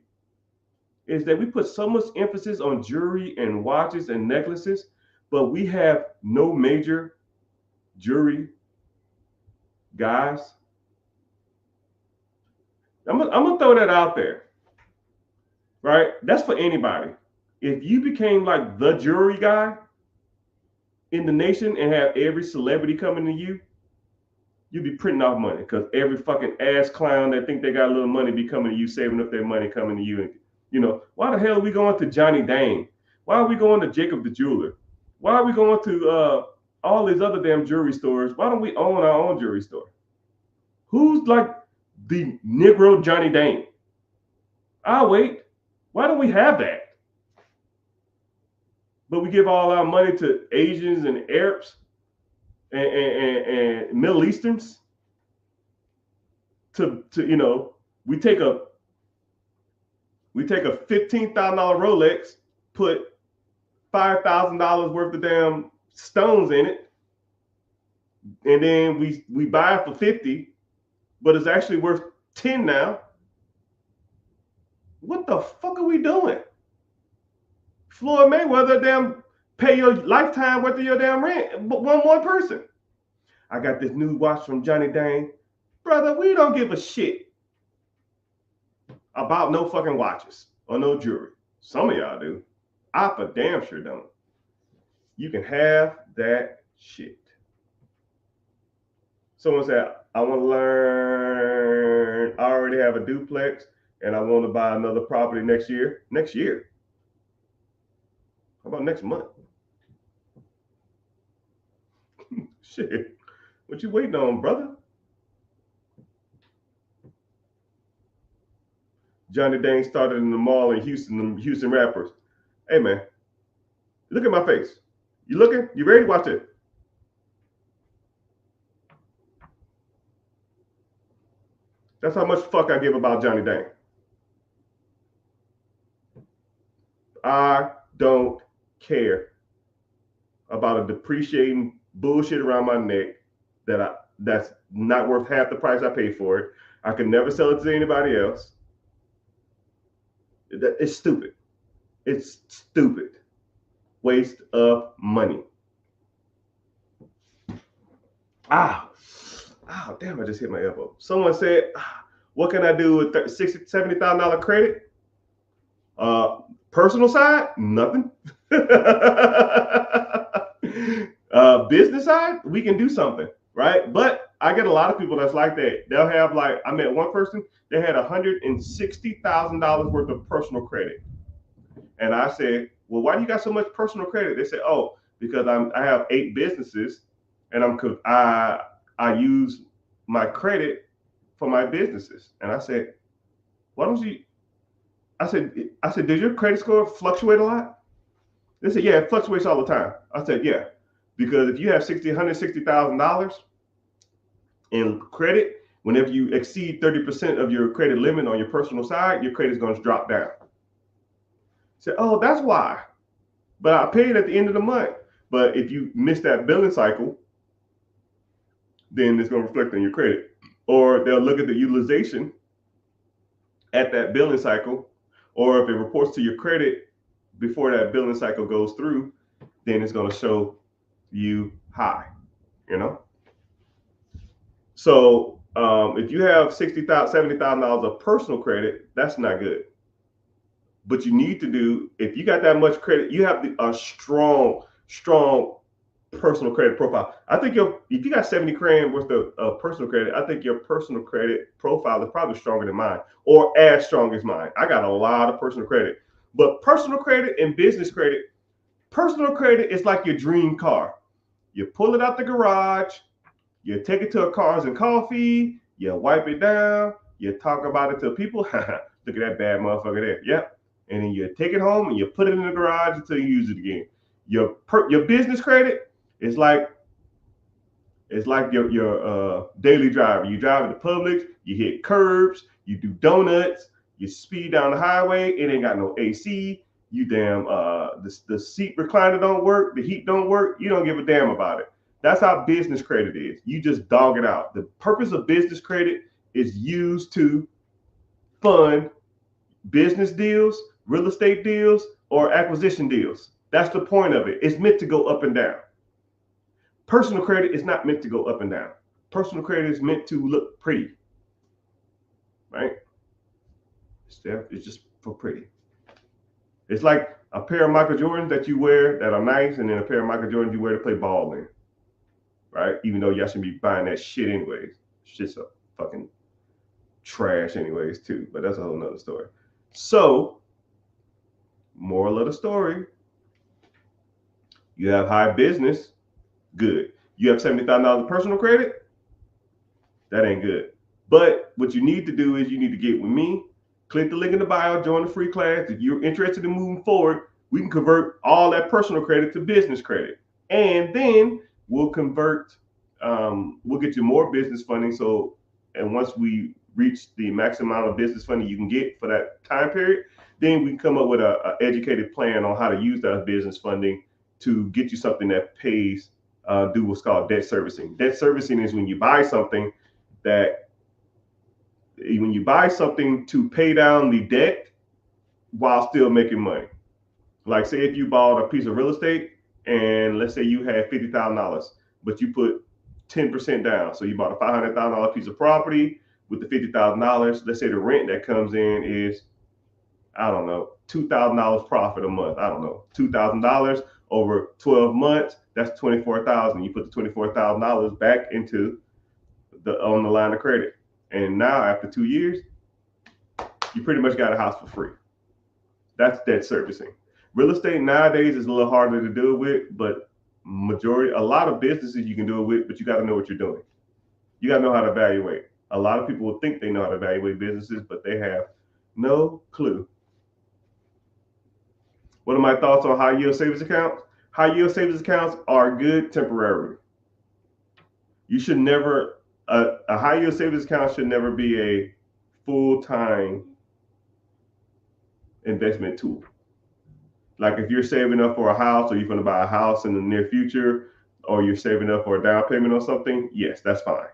Speaker 1: is that we put so much emphasis on jewelry and watches and necklaces, but we have no major jewelry guys. I'm gonna throw that out there, right? That's for anybody. If you became like the jewelry guy in the nation and have every celebrity coming to you, you'd be printing off money because every fucking ass clown that think they got a little money be coming to you, saving up their money coming to you. And why the hell are we going to Johnny Dane? Why are we going to Jacob the Jeweler? Why are we going to all these other damn jewelry stores? Why don't we own our own jewelry store? Who's like the Negro Johnny Dane? I'll wait. Why don't we have that? But we give all our money to Asians and Arabs and Middle Easterns to we take a $15,000 Rolex, put $5,000 worth of damn stones in it, and then we buy it for 50, but it's actually worth 10 now. What the fuck are we doing? Floyd Mayweather damn pay your lifetime worth of your damn rent, but one person. I got this new watch from Johnny Dang. Brother, we don't give a shit about no fucking watches or no jewelry. Some of y'all do. I for damn sure don't. You can have that shit. Someone said, I want to learn. I already have a duplex and I want to buy another property next year. Next year? How about next month? Shit. What you waiting on, brother? Johnny Dang started in the mall in Houston, the Houston rappers. Hey, man, look at my face. You looking? You ready? Watch it. That's how much fuck I give about Johnny Dang. I don't care about a depreciating bullshit around my neck that's not worth half the price I paid for it. I can never sell it to anybody else. It's stupid. It's stupid. Waste of money. Oh, damn, I just hit my elbow. Someone said, what can I do with $60,000, $70,000 credit? Personal side, nothing. Business side, we can do something, right? But I get a lot of people that's like that. They'll have like, I met one person, they had $160,000 worth of personal credit. And I said, well, why do you got so much personal credit? They said, oh, because I have 8 businesses and I use my credit for my businesses. And I said, why don't you? I said, does your credit score fluctuate a lot? They said, yeah, it fluctuates all the time. I said, yeah, because if you have $160,000 in credit, whenever you exceed 30% of your credit limit on your personal side, your credit is going to drop down. I said, oh, that's why. But I paid at the end of the month. But if you miss that billing cycle, then it's going to reflect on your credit. Or they'll look at the utilization at that billing cycle, or if it reports to your credit before that billing cycle goes through, then it's going to show you high, you know? So if you have $60,000, $70,000 of personal credit, that's not good. But you need to do, if you got that much credit, you have a strong personal credit profile. I think if you got 70 grand worth of personal credit, I think your personal credit profile is probably stronger than mine or as strong as mine. I got a lot of personal credit, but personal credit and business credit, personal credit is like your dream car. You pull it out the garage, you take it to a Cars and Coffee, you wipe it down, you talk about it to people. Look at that bad motherfucker there. Yep. And then you take it home and you put it in the garage until you use it again. Your business credit is like your daily driver. You drive in the Publix, you hit curbs, you do donuts, you speed down the highway. It ain't got no AC. You damn the seat recliner don't work, the heat don't work. You don't give a damn about it. That's how business credit is. You just dog it out. The purpose of business credit is used to fund business deals, real estate deals, or acquisition deals. That's the point of it. It's meant to go up and down. Personal credit is not meant to go up and down. Personal credit is meant to look pretty, right? It's just for pretty. It's like a pair of Michael Jordans that you wear that are nice, and then a pair of Michael Jordans you wear to play ball in, right? Even though y'all should be buying that shit anyways. Shit's a fucking trash anyways too, but that's a whole nother story. So, moral of the story, you have high business, good. You have $70,000 personal credit, that ain't good. But what you need to do is you need to get with me, click the link in the bio, join the free class. If you're interested in moving forward, we can convert all that personal credit to business credit. And then we'll convert, we'll get you more business funding. So, and once we reach the maximum amount of business funding you can get for that time period, then we can come up with an educated plan on how to use that business funding to get you something that pays, do what's called debt servicing. Debt servicing is when you buy something to pay down the debt while still making money. Like say if you bought a piece of real estate and let's say you had $50,000, but you put 10% down. So you bought a $500,000 piece of property with the $50,000. Let's say the rent that comes in is, I don't know, $2,000 profit a month. I don't know, $2,000 over 12 months. That's 24,000. You put the $24,000 back into on the line of credit, and now after 2 years, you pretty much got a house for free. That's debt servicing. Real estate nowadays is a little harder to do it with, but a lot of businesses you can do it with, but you got to know what you're doing. You got to know how to evaluate. A lot of people will think they know how to evaluate businesses, but they have no clue. What are my thoughts on high yield savings accounts? High yield savings accounts are good temporarily. You should never, a high yield savings account should never be a full-time investment tool. Like if you're saving up for a house or you're going to buy a house in the near future, or you're saving up for a down payment or something, yes, that's fine.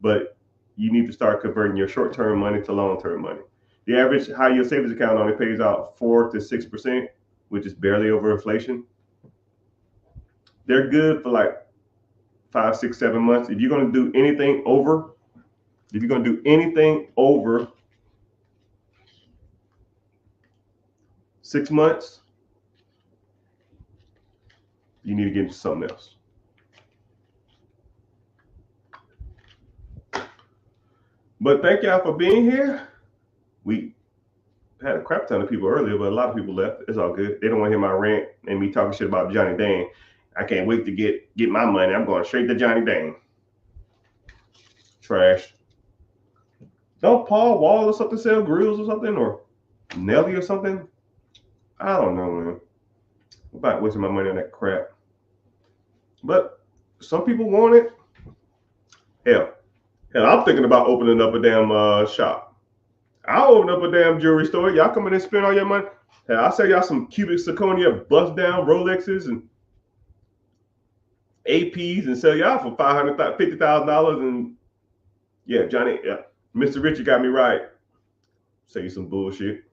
Speaker 1: But you need to start converting your short-term money to long-term money. The average high-yield savings account only pays out 4 to 6%, which is barely over inflation. They're good for like 5, 6, 7 months. If you're going to do anything over 6 months, you need to get into something else. But thank y'all for being here. We had a crap ton of people earlier, but a lot of people left. It's all good. They don't want to hear my rant and me talking shit about Johnny Dang. I can't wait to get my money. I'm going straight to Johnny Dang. Trash. Don't Paul Wall or something sell grills or something, or Nelly or something? I don't know, man. I'm about wasting my money on that crap. But some people want it. Hell, I'm thinking about opening up a damn shop. I'll open up a damn jewelry store. Y'all come in and spend all your money. Hell, I'll sell y'all some cubic zirconia bust down Rolexes and APs and sell y'all for $50,000. And yeah, Johnny, yeah, Mr. Richard got me right. Say you some bullshit.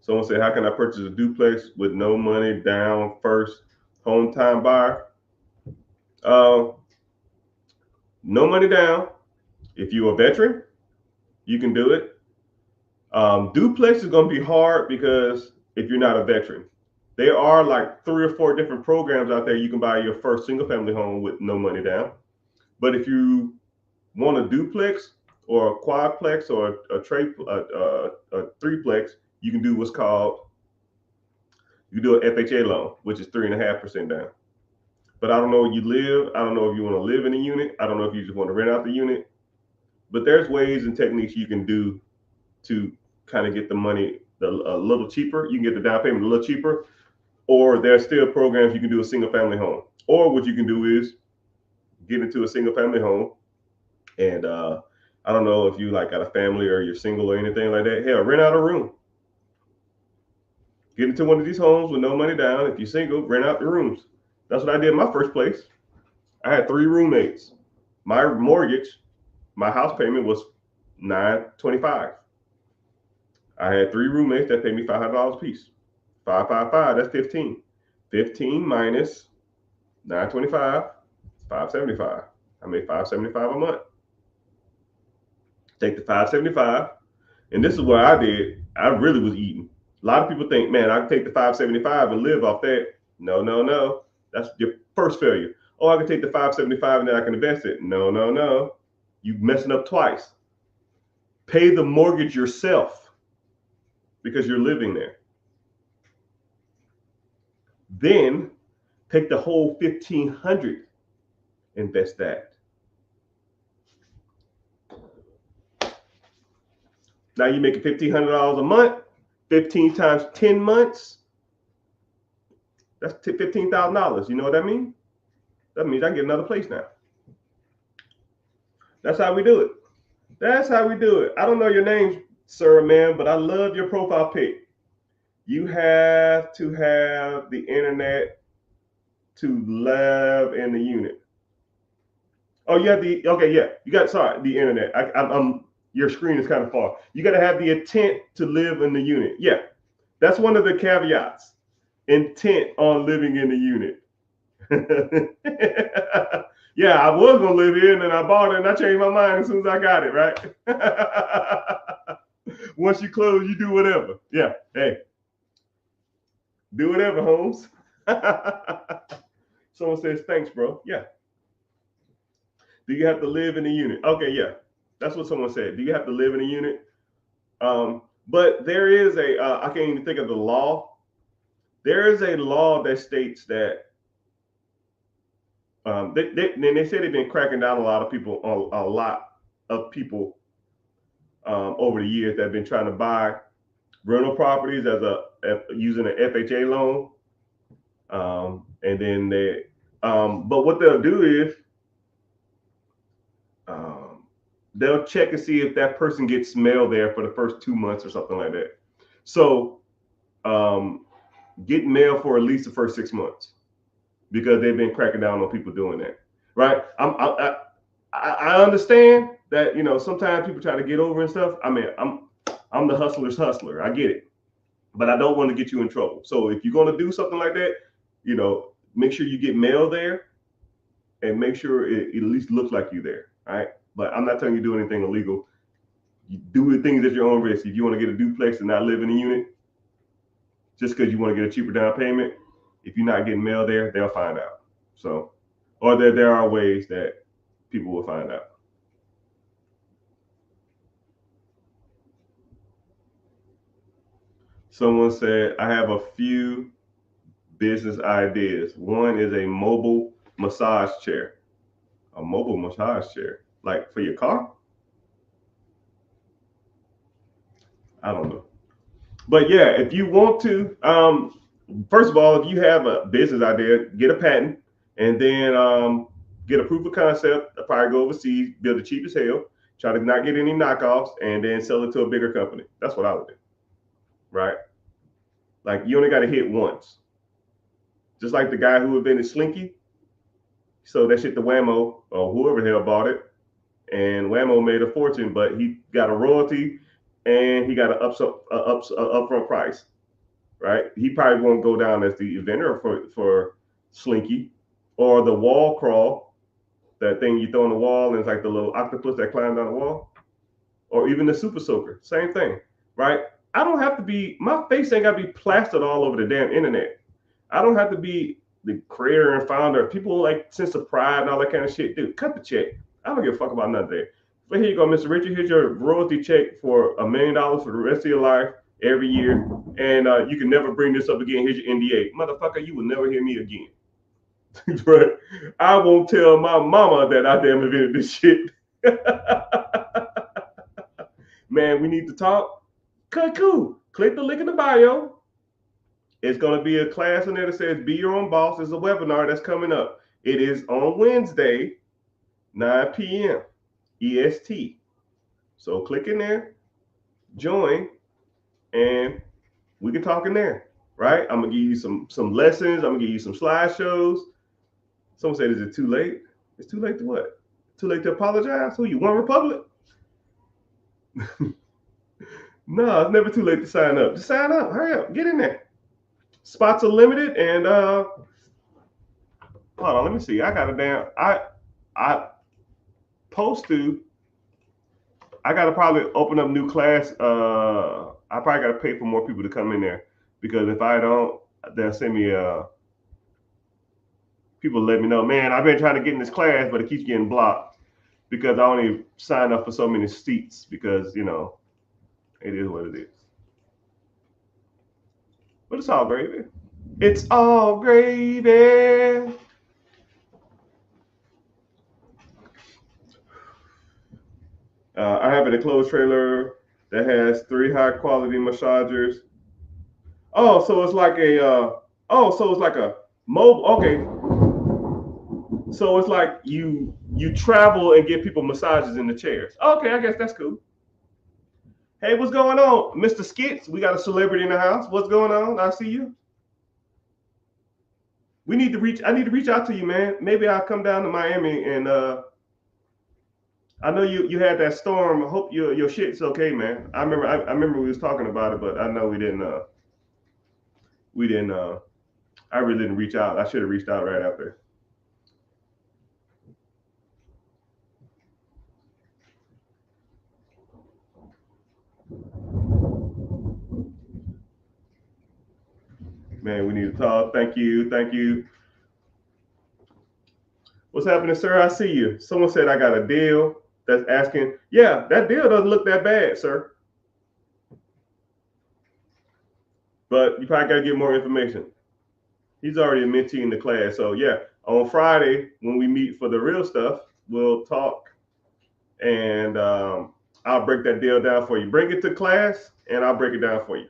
Speaker 1: Someone said, how can I purchase a duplex with no money down first? Home time buyer. No money down. If you're a veteran, you can do it. Duplex is going to be hard because if you're not a veteran, there are like 3 or 4 different programs out there you can buy your first single family home with no money down. But if you want a duplex or a quadplex or a threeplex, you can do what's called, you do an FHA loan, which is 3.5% down. But I don't know where you live. I don't know if you want to live in a unit. I don't know if you just want to rent out the unit. But there's ways and techniques you can do to kind of get the money a little cheaper. You can get the down payment a little cheaper. Or there's still programs you can do a single family home. Or what you can do is get into a single family home. And I don't know if you like got a family or you're single or anything like that. Hell, rent out a room. Get into one of these homes with no money down. If you're single, rent out the rooms. That's what I did in my first place. I had 3 roommates. My mortgage, my house payment was $925. I had 3 roommates that paid me $500 a piece. 555, that's 15. 15 minus 925, 575. I made $575 a month. Take the 575, and this is what I did. I really was eating. A lot of people think, man, I can take the 575 and live off that. No. That's your first failure. Oh, I can take the 575 and then I can invest it. No. You messing up twice. Pay the mortgage yourself because you're living there. Then take the whole $1,500, invest that. Now you make $1,500 a month, 15 times 10 months. That's $15,000. You know what that means? That means I can get another place now. That's how we do it. I don't know your name, sir or ma'am, but I love your profile pic. You have to have the internet to live in the unit. Oh, you have the okay, yeah. You got sorry, the internet. I'm your screen is kind of far. You got to have the intent to live in the unit. Yeah, that's one of the caveats. Intent on living in the unit. Yeah, I was gonna live here, and then I bought it, and I changed my mind as soon as I got it. Right. Once you close, you do whatever. Yeah. Hey, do whatever, Holmes. Someone says thanks, bro. Yeah. Do you have to live in a unit? Okay, yeah. That's what someone said. Do you have to live in a unit? But there is a, I can't even think of the law. There is a law that states that they say they've been cracking down a lot of people on a lot of people over the years that have been trying to buy rental properties as using an FHA loan, and then but what they'll do is they'll check and see if that person gets mail there for the first 2 months or something like that. So get mail for at least the first 6 months because they've been cracking down on people doing that, right? I understand that sometimes people try to get over and stuff. I mean, I'm the hustler's hustler. I get it, but I don't want to get you in trouble. So if you're going to do something like that, make sure you get mail there, and make sure it at least looks like you there, right? But I'm not telling you to do anything illegal. You do things at your own risk. If you want to get a duplex and not live in a unit, just because you want to get a cheaper down payment, if you're not getting mail there, they'll find out. So, or there are ways that people will find out. Someone said, I have a few business ideas. One is a mobile massage chair. A mobile massage chair, like for your car? I don't know. But yeah, if you want to, first of all, if you have a business idea, get a patent, and then get a proof of concept. Probably go overseas, build it cheap as hell, try to not get any knockoffs, and then sell it to a bigger company. That's what I would do, right? Like you only got to hit once. Just like the guy who invented Slinky, sold that shit to Whammo or whoever the hell bought it, and Whammo made a fortune, but he got a royalty and he got an upfront price, right? He probably won't go down as the inventor for Slinky or the wall crawl, that thing you throw on the wall and it's like the little octopus that climbs down the wall, or even the super soaker, same thing, right? I don't have to be, my face ain't got to be plastered all over the damn internet. I don't have to be the creator and founder. People like sense of pride and all that kind of shit. Dude, cut the check. I don't give a fuck about nothing there. But here you go, Mr. Richard. Here's your royalty check for $1 million for the rest of your life every year. And you can never bring this up again. Here's your NDA. Motherfucker, you will never hear me again. But I won't tell my mama that I damn invented this shit. Man, we need to talk. Cool. Click the link in the bio. It's going to be a class in there that says Be Your Own Boss. It's a webinar that's coming up. It is on Wednesday, 9 p.m. EST. So click in there, join, and we can talk in there, right? I'm going to give you some lessons. I'm going to give you some slideshows. Someone said, is it too late? It's too late to what? Too late to apologize? Who you, One Republic? No, it's never too late to sign up. Just sign up. Hurry up. Get in there. Spots are limited, and hold on, let me see. I got a damn. I gotta probably open up new class. I probably gotta pay for more people to come in there because if I don't, they'll send me people let me know. Man, I've been trying to get in this class, but it keeps getting blocked because I only signed up for so many seats because it is what it is. But it's all gravy. It's all gravy. I have an enclosed trailer that has 3 high quality massagers. Oh, so it's like a mobile. Okay, so it's like you travel and give people massages in the chairs. Okay, I guess that's cool. Hey, what's going on, Mr. Skits? We got a celebrity in the house. What's going on? I see you. I need to reach out to you, man. Maybe I'll come down to Miami and I know you had that storm. I hope your shit's okay, man. I remember we was talking about it, but I know we didn't I really didn't reach out. I should have reached out right after. Man, we need to talk. Thank you. Thank you. What's happening, sir? I see you. Someone said I got a deal that's asking. Yeah, that deal doesn't look that bad, sir. But you probably got to get more information. He's already a mentee in the class. So, yeah, on Friday, when we meet for the real stuff, we'll talk and I'll break that deal down for you. Bring it to class and I'll break it down for you.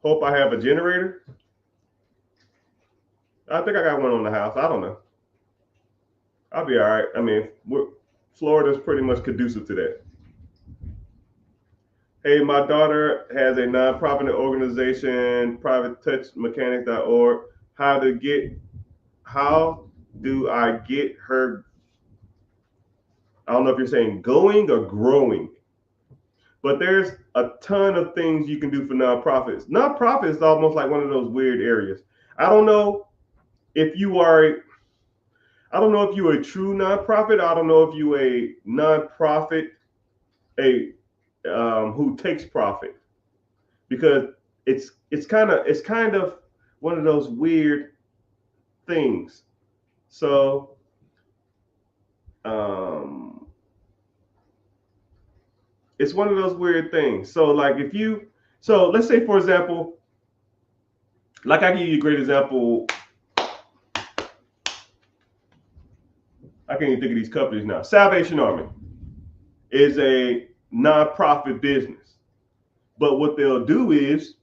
Speaker 1: Hope I have a generator. I think I got one on the house. I don't know. I'll be all right. I mean, Florida's pretty much conducive to that. Hey, my daughter has a nonprofit organization, privatetouchmechanics.org. How do I get her? I don't know if you're saying going or growing, but there's a ton of things you can do for nonprofits. Nonprofit is almost like one of those weird areas. I don't know if you are I don't know if you're a true nonprofit. I don't know if you a nonprofit a who takes profit because it's kind of one of those weird things. So um, it's one of those weird things. So like if you so let's say for example, like I give you a great example. I can't even think of these companies now. Salvation Army is a nonprofit business, but what they'll do is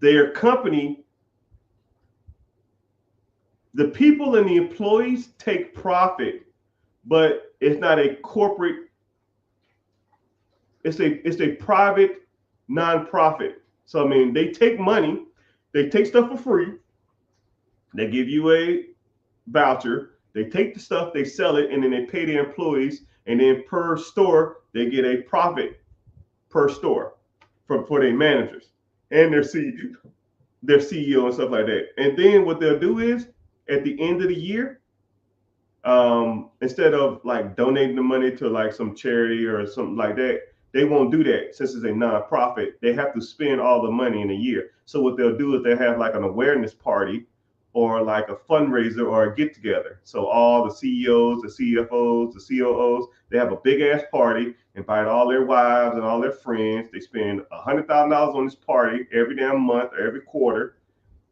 Speaker 1: their company, the people and the employees take profit, but it's not a corporate. It's a private nonprofit. So I mean, they take money, they take stuff for free, they give you a voucher, they take the stuff, they sell it, and then they pay their employees, and then per store they get a profit per store for their managers and their CEO and stuff like that. And then what they'll do is at the end of the year, instead of like donating the money to like some charity or something like that, they won't do that since it's a nonprofit. They have to spend all the money in a year. So what they'll do is they have like an awareness party or like a fundraiser or a get together. So all the CEOs, the CFOs, the COOs, they have a big ass party, invite all their wives and all their friends. They spend $100,000 on this party every damn month or every quarter,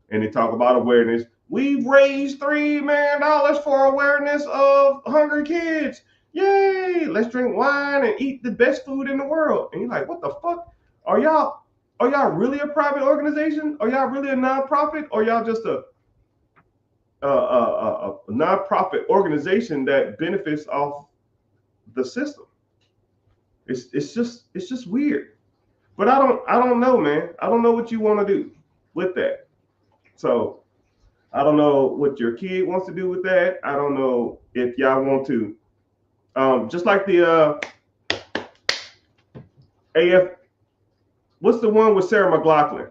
Speaker 1: and they talk about awareness. We've raised $3 million for awareness of hungry kids. Yay! Let's drink wine and eat the best food in the world. And you're like, what the fuck? Are y'all really a private organization? Are y'all really a nonprofit? Or y'all just a nonprofit organization that benefits off the system? It's just weird. But I don't know, man. I don't know what you want to do with that. So I don't know what your kid wants to do with that. I don't know if y'all want to, just like the AF. What's the one with Sarah McLaughlin?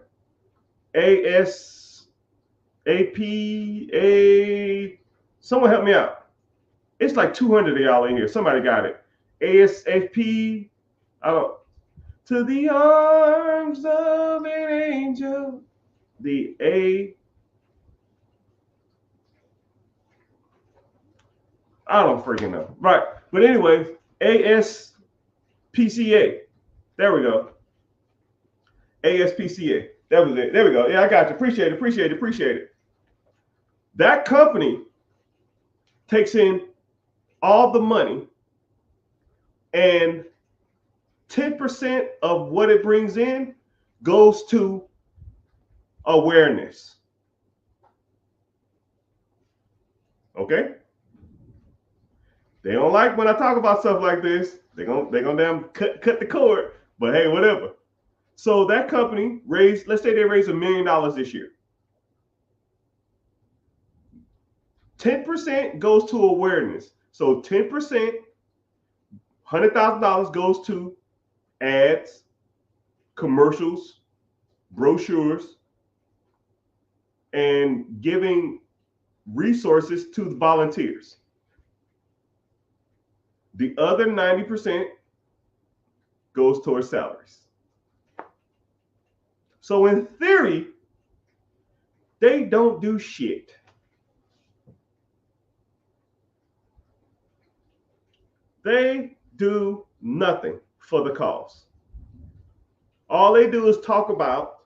Speaker 1: ASAPA. Someone help me out. It's like 200 of y'all in here. Somebody got it. ASAP. I don't. To the arms of an angel. The A. I don't freaking know. Right. But anyway, ASPCA. There we go. ASPCA. That was it. There we go. Yeah, I got you. Appreciate it. That company takes in all the money, and 10% of what it brings in goes to awareness. Okay? They don't like when I talk about stuff like this. They gonna damn cut the cord. But hey, whatever. So that company let's say they raised $1 million this year. 10% goes to awareness. So 10%, $100,000 goes to ads, commercials, brochures, and giving resources to the volunteers. The other 90% goes towards salaries. So in theory, they don't do shit. They do nothing for the cause. All they do is talk about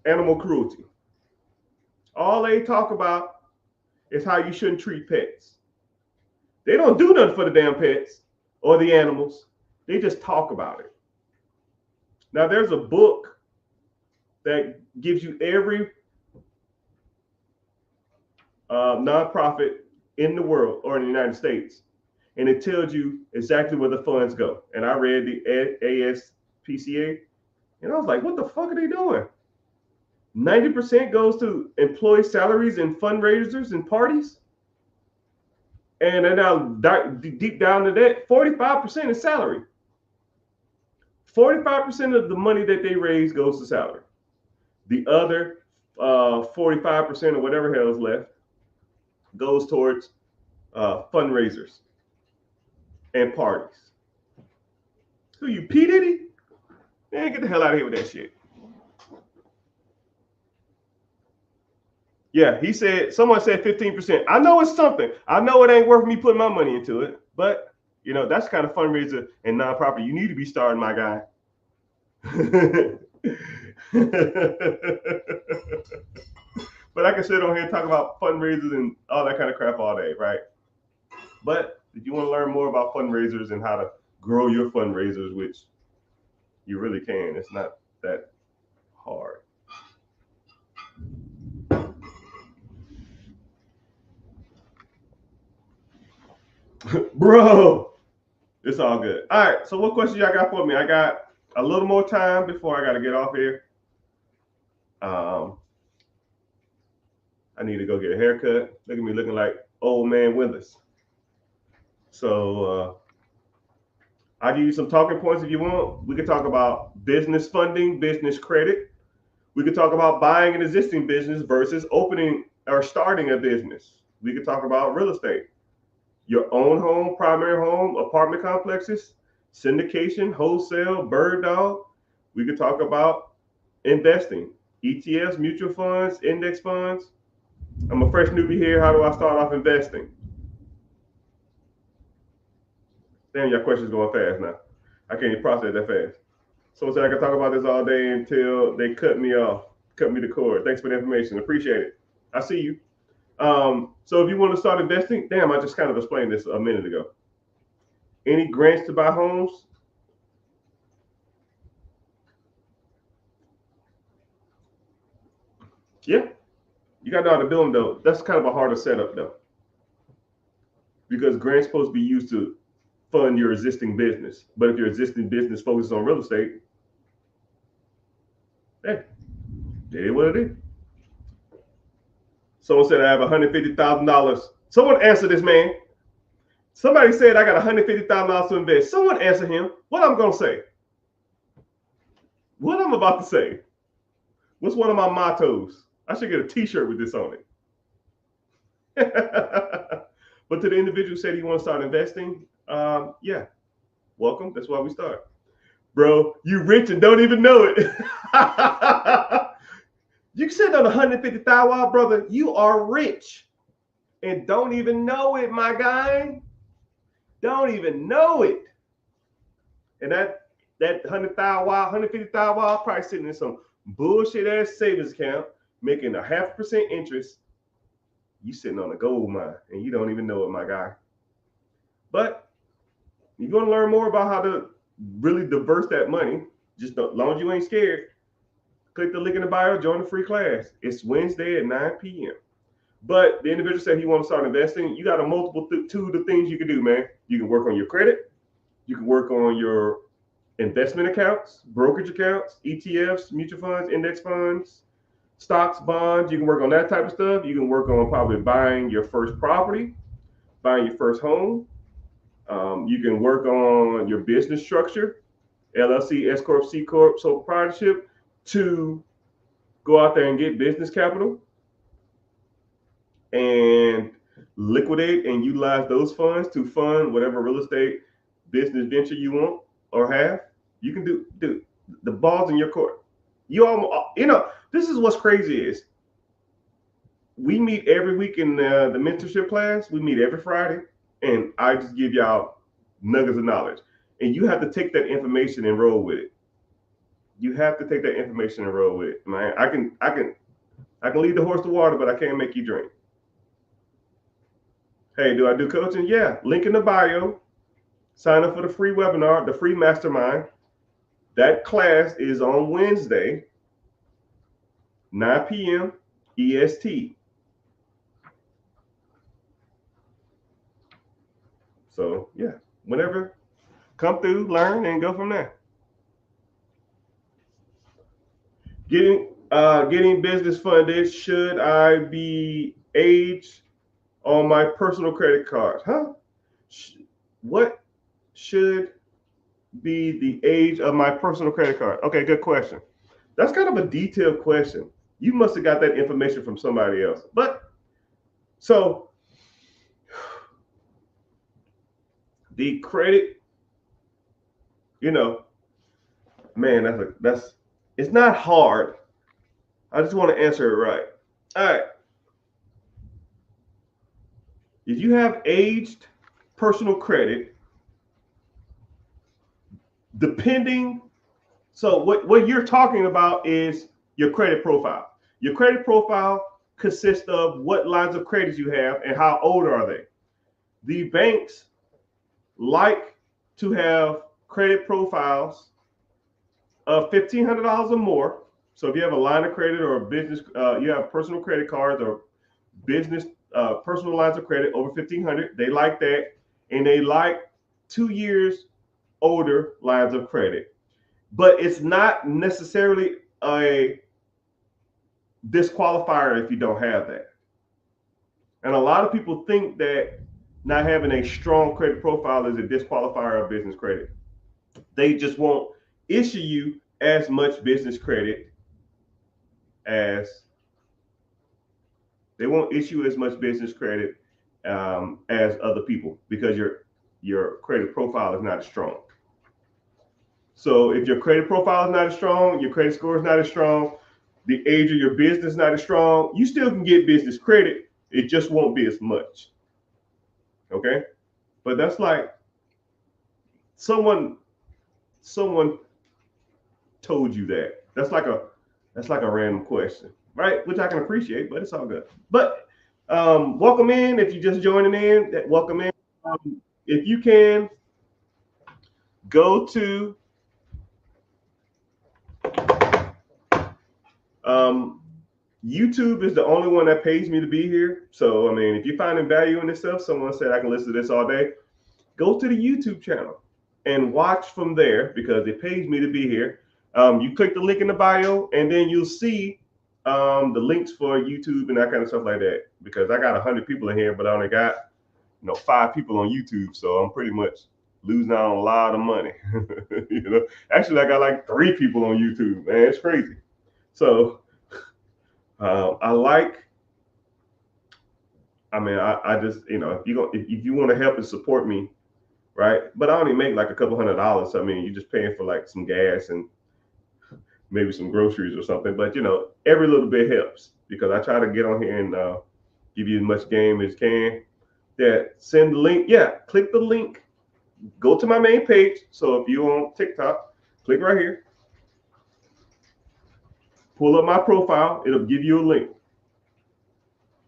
Speaker 1: animal cruelty. All they talk about is how you shouldn't treat pets. They don't do nothing for the damn pets or the animals. They just talk about it. Now, there's a book that gives you every nonprofit in the world or in the United States, and it tells you exactly where the funds go. And I read the ASPCA, and I was like, what the fuck are they doing? 90% goes to employee salaries and fundraisers and parties. And then now deep down to that, 45% is salary. 45% of the money that they raise goes to salary. The other 45% or whatever hell is left goes towards fundraisers and parties. Who you, P. Diddy? Man, get the hell out of here with that shit. Yeah, he said, someone said 15%. I know it's something. I know it ain't worth me putting my money into it, but you know, that's the kind of fundraiser and nonprofit you need to be starting, my guy. But I can sit on here and talk about fundraisers and all that kind of crap all day, right? But if you want to learn more about fundraisers and how to grow your fundraisers, which you really can, it's not that hard. Bro, it's all good. All right, so what questions y'all got for me? I got a little more time before I got to get off here. I need to go get a haircut. Look at me looking like old man Withers. So I'll give you some talking points if you want. We could talk about business funding, business credit. We could talk about buying an existing business versus opening or starting a business. We could talk about real estate, your own home, primary home, apartment complexes, syndication, wholesale, bird dog. We could talk about investing, ETFs, mutual funds, index funds. I'm a fresh newbie here. How do I start off investing? Damn, your questions going fast now. I can't even process that fast. Someone said I could talk about this all day until they cut me off, cut me the cord. Thanks for the information. Appreciate it. I see you. So if you want to start investing, damn, I just kind of explained this a minute ago. Any grants to buy homes? Yeah, you got to know how to do them though. That's kind of a harder setup though, because grants supposed to be used to fund your existing business. But if your existing business focuses on real estate, hey, it is what it is. Someone said I have $150,000. Someone answer this man. Somebody said I got $150,000 to invest. Someone answer him. What I'm gonna say? What I'm about to say? What's one of my mottos? I should get a T-shirt with this on it. But to the individual who said he wants to start investing, yeah, welcome. That's why we start, bro. You rich and don't even know it. You sit on 150,000, brother. You are rich and don't even know it, my guy. Don't even know it. And that 100,000, 150,000, probably sitting in some bullshit ass savings account, making a 0.5% interest. You sitting on a gold mine and you don't even know it, my guy. But you're gonna learn more about how to really diverse that money. Just as long as you ain't scared, click the link in the bio, join the free class. It's Wednesday at 9 p.m. But the individual said he wants to start investing. You got a multiple two of the things you can do, man. You can work on your credit. You can work on your investment accounts, brokerage accounts, ETFs, mutual funds, index funds, stocks, bonds. You can work on that type of stuff. You can work on probably buying your first property, buying your first home. You can work on your business structure, LLC, S corp, C corp, sole proprietorship, to go out there and get business capital and liquidate and utilize those funds to fund whatever real estate business venture you want or have. You can do the ball's in your court. This is what's crazy is we meet every week in the mentorship class. We meet every Friday, and I just give y'all nuggets of knowledge, and you have to take that information and roll with it. You have to take that information and roll with it, man. I can lead the horse to water, but I can't make you drink. Hey, do I do coaching? Yeah. Link in the bio. Sign up for the free webinar, the free mastermind. That class is on Wednesday, 9 p.m. EST. So yeah, whenever, come through, learn, and go from there. Getting business funded. Should I be aged on my personal credit card? Huh? What should be the age of my personal credit card? Okay, good question. That's kind of a detailed question. You must have got that information from somebody else. But so the credit, man, that's it's not hard. I just want to answer it right. All right. If you have aged personal credit, so what you're talking about is your credit profile. Your credit profile consists of what lines of credit you have and how old are they. The banks like to have credit profiles of $1,500 or more. So if you have a line of credit or a business, you have personal credit cards or business personal lines of credit over $1,500. They like that, and they like 2 years older lines of credit. But it's not necessarily a disqualifier if you don't have that. And a lot of people think that not having a strong credit profile is a disqualifier of business credit. They just won't issue you as much business credit as as other people because your credit profile is not as strong. So if your credit profile is not as strong, your credit score is not as strong, the age of your business is not as strong, you still can get business credit. It just won't be as much. Okay? But that's like someone told you that. That's like a random question, right? Which I can appreciate, but it's all good. But welcome in. If you're just joining in, welcome in. If you can go to YouTube is the only one that pays me to be here. So, I mean, if you're finding value in this stuff, someone said I can listen to this all day, go to the YouTube channel and watch from there because it pays me to be here. You click the link in the bio and then you'll see the links for YouTube and that kind of stuff like that. Because I got 100 people in here, but I only got 5 people on YouTube. So I'm pretty much losing out on a lot of money. Actually, I got like 3 people on YouTube, man. It's crazy. So I just, if you want to help and support me, right? But I only make like a couple $100. I mean, you're just paying for like some gas and maybe some groceries or something. But every little bit helps because I try to get on here and give you as much game as can. Yeah, send the link. Yeah, click the link. Go to my main page. So if you're on TikTok, click right here. Pull up my profile. It'll give you a link.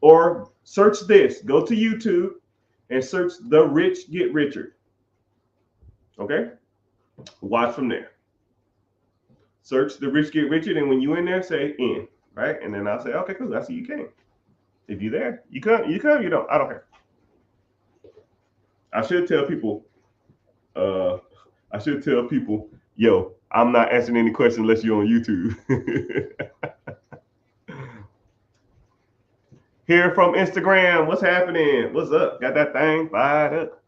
Speaker 1: Or search this. Go to YouTube and search The Rich Get Richer. Okay? Watch from there. Search The Rich Get Richer, and when you in there, say in, right? And then I'll say, okay, cool. I see you came. If you're there, you come, you don't. I don't care. I should tell people, yo, I'm not answering any questions unless you're on YouTube. Here from Instagram. What's happening? What's up? Got that thing fired up.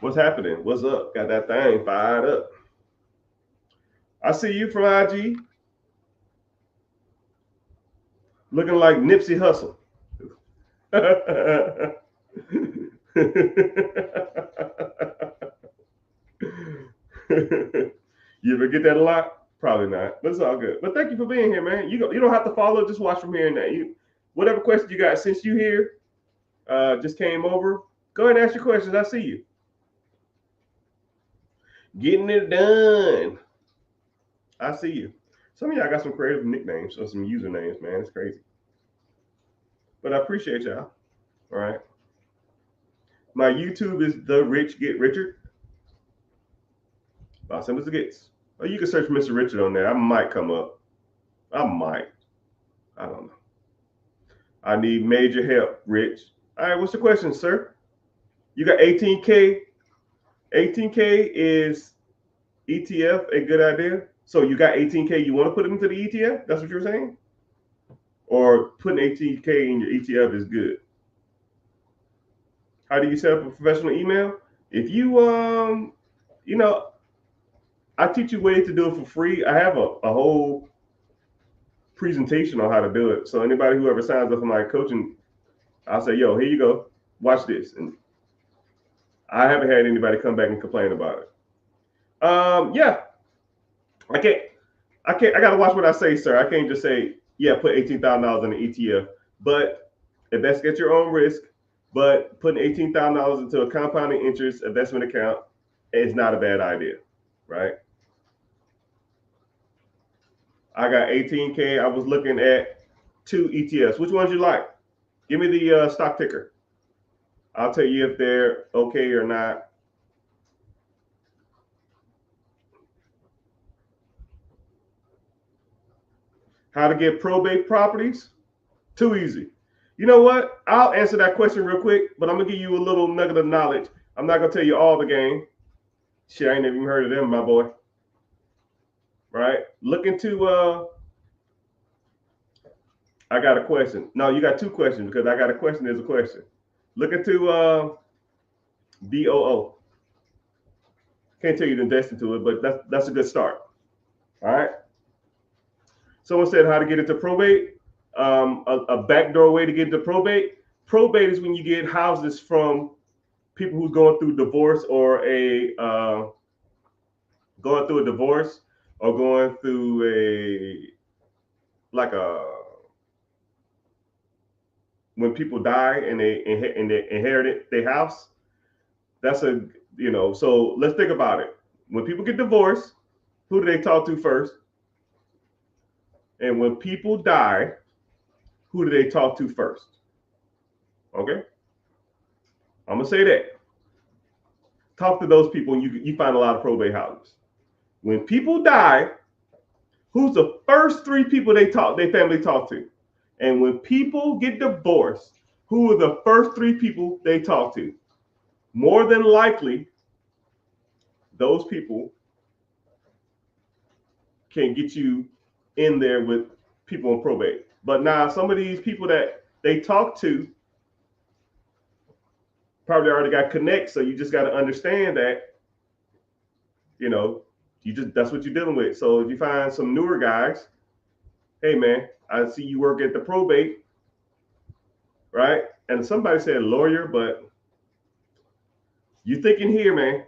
Speaker 1: What's happening? What's up? Got that thing fired up. I see you from IG. Looking like Nipsey Hussle. You ever get that a lot? Probably not, but it's all good. But thank you for being here, man. You don't have to follow. Just watch from here and there. You whatever question you got since you here, just came over. Go ahead and ask your questions. I see you. Getting it done. I see you. Some of y'all got some creative nicknames or some usernames, man. It's crazy. But I appreciate y'all. All right. My YouTube is The Rich Get Richard. About simple as it gets. Or you can search Mr. Richard on there. I might come up. I might. I don't know. I need major help, Rich. All right, what's the question, sir? You got 18K. 18K is ETF a good idea? So you got 18K, you want to put it into the ETF? That's what you're saying? Or putting 18K in your ETF is good? How do you set up a professional email? If you, I teach you ways to do it for free. I have a whole presentation on how to do it. So anybody who ever signs up for my coaching, I'll say, yo, here you go. Watch this. And I haven't had anybody come back and complain about it. Yeah. I gotta watch what I say, sir. I can't just say, yeah, put $18,000 in the ETF. But invest at your own risk. But putting $18,000 into a compounding interest investment account is not a bad idea, right? I got 18K. I was looking at 2 ETFs. Which ones you like? Give me the stock ticker. I'll tell you if they're okay or not. How to get probate properties? Too easy. You know what? I'll answer that question real quick, but I'm going to give you a little nugget of knowledge. I'm not going to tell you all the game. Shit, I ain't even heard of them, my boy. Right? Look into, I got a question. No, you got 2 questions because I got a question. There's a question. Look into BOO. Can't tell you to invest into it, but that's a good start. All right. Someone said how to get into probate. A backdoor way to get into probate. Probate is when you get houses from people who's going through divorce or going through when people die and they inherit their house. That's so let's think about it. When people get divorced, who do they talk to first? And when people die, who do they talk to first? Okay. I'm going to say that. Talk to those people and you find a lot of probate houses. When people die, who's the first 3 people their family talk to? And when people get divorced, who are the first 3 people they talk to? More than likely, those people can get you in there with people in probate. But now some of these people that they talk to probably already got connect, so you just got to understand that, that's what you're dealing with. So if you find some newer guys, hey man, I see you work at the probate, right? And somebody said lawyer, but you thinking here, man.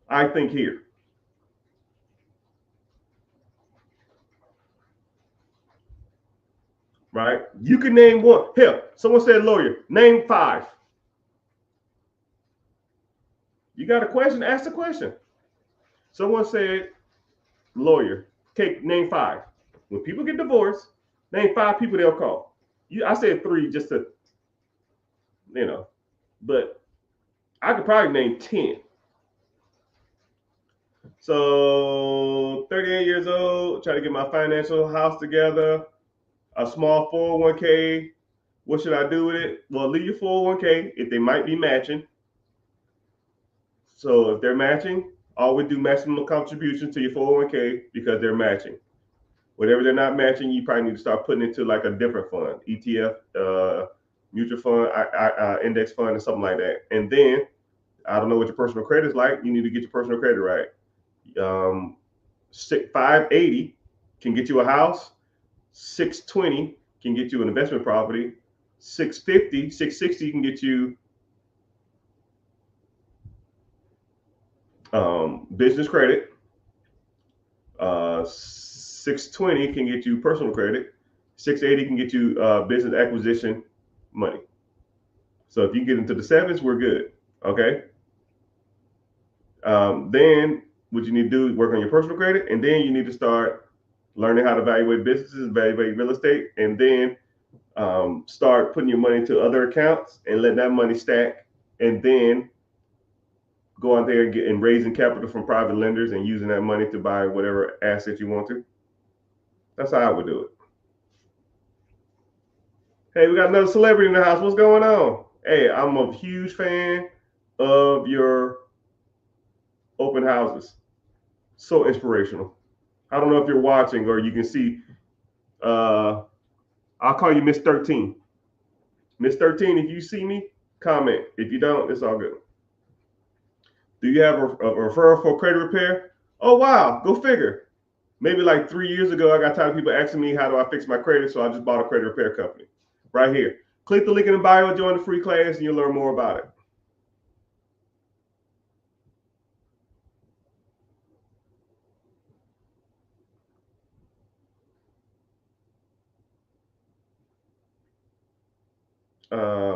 Speaker 1: I think here. Right? You can name one. Hell, someone said lawyer. Name 5. You got a question? Ask the question. Someone said lawyer. Okay, name 5. When people get divorced, name 5 people they'll call. I said 3 just to, but I could probably name 10. So 38 years old. trying to get my financial house together, a small 401k. What should I do with it? Well, leave your 401k if they might be matching. So if they're matching, always do maximum contribution to your 401k because they're matching. Whatever they're not matching, you probably need to start putting into like a different fund, ETF, mutual fund, index fund, or something like that. And then I don't know what your personal credit is like. You need to get your personal credit right. 580 can get you a house. 620 can get you an investment property. 660 can get you business credit. 620 can get you personal credit. 680 can get you business acquisition money. So if you get into the sevens, we're good. Okay. Then what you need to do is work on your personal credit, and then you need to start learning how to evaluate businesses, evaluate real estate, and then start putting your money into other accounts and let that money stack, and then go out there and raising capital from private lenders and using that money to buy whatever asset you want to. That's how I would do it. Hey, we got another celebrity in the house. What's going on? Hey, I'm a huge fan of your open houses. So inspirational. I don't know if you're watching or you can see. I'll call you Miss 13. Miss 13, if you see me, comment. If you don't, it's all good. Do you have a referral for credit repair? Oh, wow. Go figure. Maybe like 3 years ago, I got tired of people asking me, how do I fix my credit? So I just bought a credit repair company right here. Click the link in the bio, join the free class, and you'll learn more about it.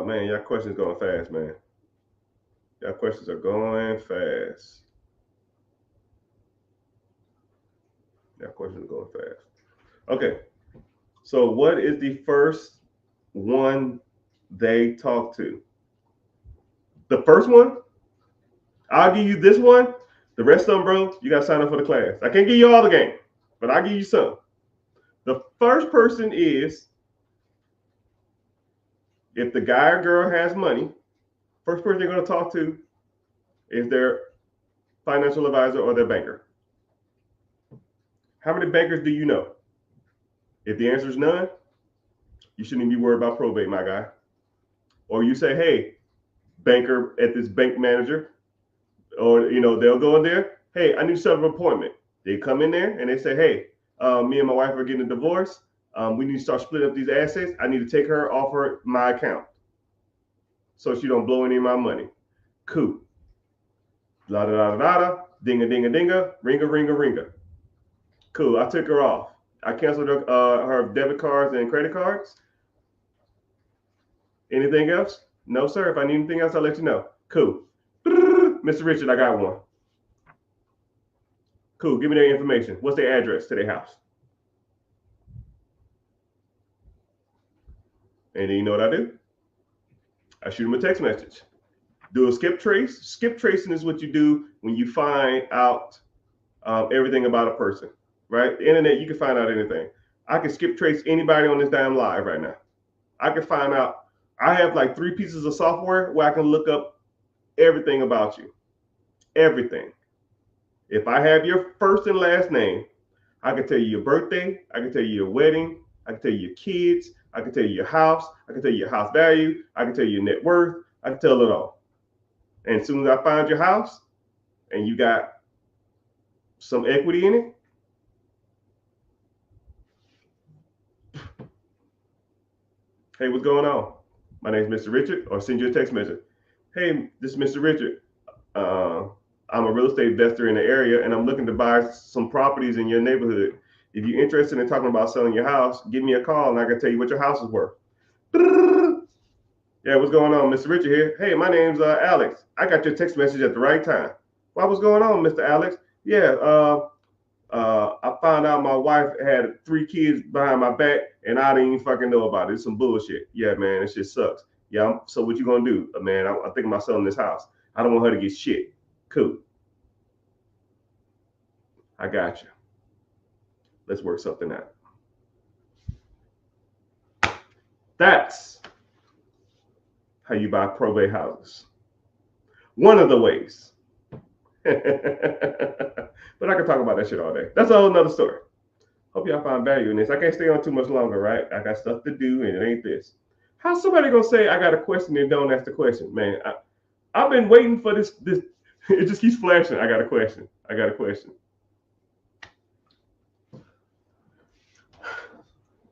Speaker 1: Man, your questions going fast, man. Your questions are going fast. Your questions are going fast. Okay. So what is the first one they talk to? The first one? I'll give you this one. The rest of them, bro, you got to sign up for the class. I can't give you all the game, but I'll give you some. The first person is, if the guy or girl has money, first person they're going to talk to is their financial advisor or their banker. How many bankers do you know? If the answer is none, you shouldn't even be worried about probate, my guy. Or you say, hey, banker at this bank manager, or they'll go in there. Hey, I need to set up an appointment. They come in there and they say, hey, me and my wife are getting a divorce. We need to start splitting up these assets. I need to take her off my account so she don't blow any of my money. Cool. La da da da da. Dinga dinga dinga. Ringa ringa ringa. Cool. I took her off. I canceled her debit cards and credit cards. Anything else? No, sir. If I need anything else, I'll let you know. Cool. Mr. Richard, I got one. Cool. Give me their information. What's their address to their house? And then you know what I do? I shoot them a text message. Do a skip trace. Skip tracing is what you do when you find out everything about a person, right? The internet, you can find out anything. I can skip trace anybody on this damn live right now. I can find out. I have like 3 pieces of software where I can look up everything about you. Everything. If I have your first and last name, I can tell you your birthday. I can tell you your wedding. I can tell you your kids. I can tell you your house. I can tell you your house value. I can tell you your net worth. I can tell it all. And as soon as I find your house and you got some equity in it, hey, what's going on? My name's Mr. Richard, or send you a text message. Hey, this is Mr. Richard. I'm a real estate investor in the area, and I'm looking to buy some properties in your neighborhood. If you're interested in talking about selling your house, give me a call, and I can tell you what your house is worth. Yeah, what's going on? Mr. Richard here. Hey, my name's Alex. I got your text message at the right time. Well, what's going on, Mr. Alex? Yeah, I found out my wife had 3 kids behind my back, and I didn't even fucking know about it. It's some bullshit. Yeah, man, it shit sucks. Yeah, so what you gonna do, man? I'm thinking about selling this house. I don't want her to get shit. Cool. I got you. Let's work something out. That's how you buy probate houses. One of the ways. But I can talk about that shit all day. That's a whole nother story. Hope y'all find value in this. I can't stay on too much longer, right? I got stuff to do, and it ain't this. How's somebody gonna say I got a question and don't ask the question, man? I've been waiting for this. It just keeps flashing. I got a question. I got a question.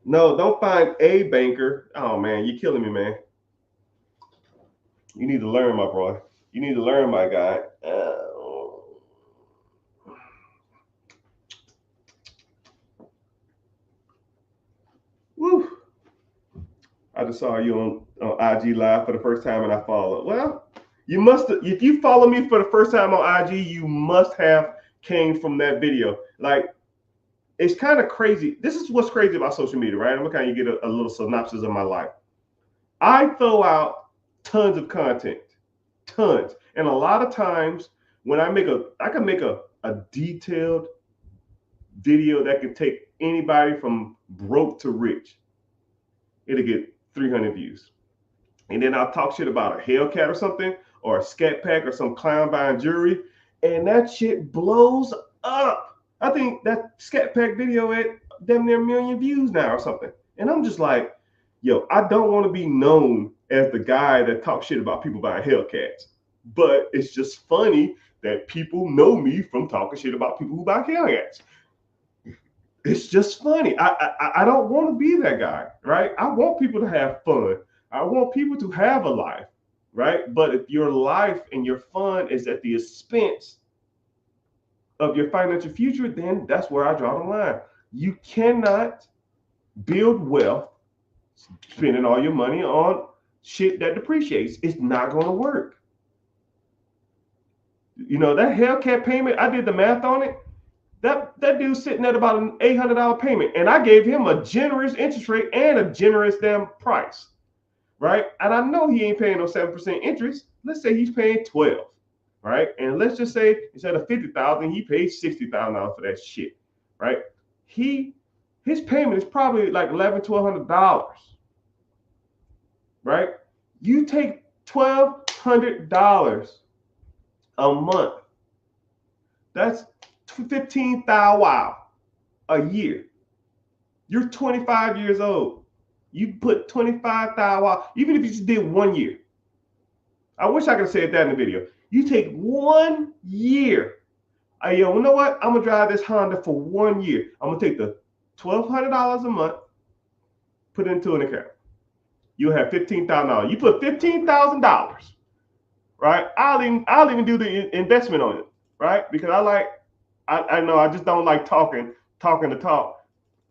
Speaker 1: No, don't find a banker. Oh man, you're killing me, man. You need to learn, my boy. You need to learn, my guy. Woo. I just saw you on IG Live for the first time and I followed. Well, you must, if you follow me for the first time on IG, you must have came from that video. Like, it's kind of crazy. This is what's crazy about social media, right? I'm gonna kind of get a little synopsis of my life. I throw out tons of content, tons. And a lot of times when I can make a detailed video that can take anybody from broke to rich. It'll get 300 views. And then I'll talk shit about a Hellcat or something, or a Scat Pack or some clown buying jewelry, and that shit blows up. I think that Scat Pack video at damn near 1 million views now or something. And I'm just like, yo, I don't want to be known as the guy that talks shit about people buying Hellcats. But it's just funny that people know me from talking shit about people who buy Hellcats. It's just funny. I don't want to be that guy, right? I want people to have fun. I want people to have a life, right? But if your life and your fun is at the expense of your financial future, then that's where I draw the line. You cannot build wealth spending all your money on shit that depreciates. It's not going to work. You know, that Hellcat payment, I did the math on it. That dude's sitting at about an $800 payment, and I gave him a generous interest rate and a generous damn price, right? And I know he ain't paying no 7% interest. Let's say he's paying 12, right? And let's just say instead of $50,000, he pays $60,000 for that shit, right? His payment is probably like $1,100 to $1,200, right? You take $1,200 a month. That's 15,000 wow a year. You're 25 years old. You put 25,000 wow, even if you just did 1 year. I wish I could have said that in the video. You take 1 year. Yo, you know what? I'm gonna drive this Honda for 1 year. I'm gonna take the $1,200 a month, put it into an account. You'll have $15,000. You put $15,000, right? I'll even do the investment on it, right? Because I know I just don't like talking the talk.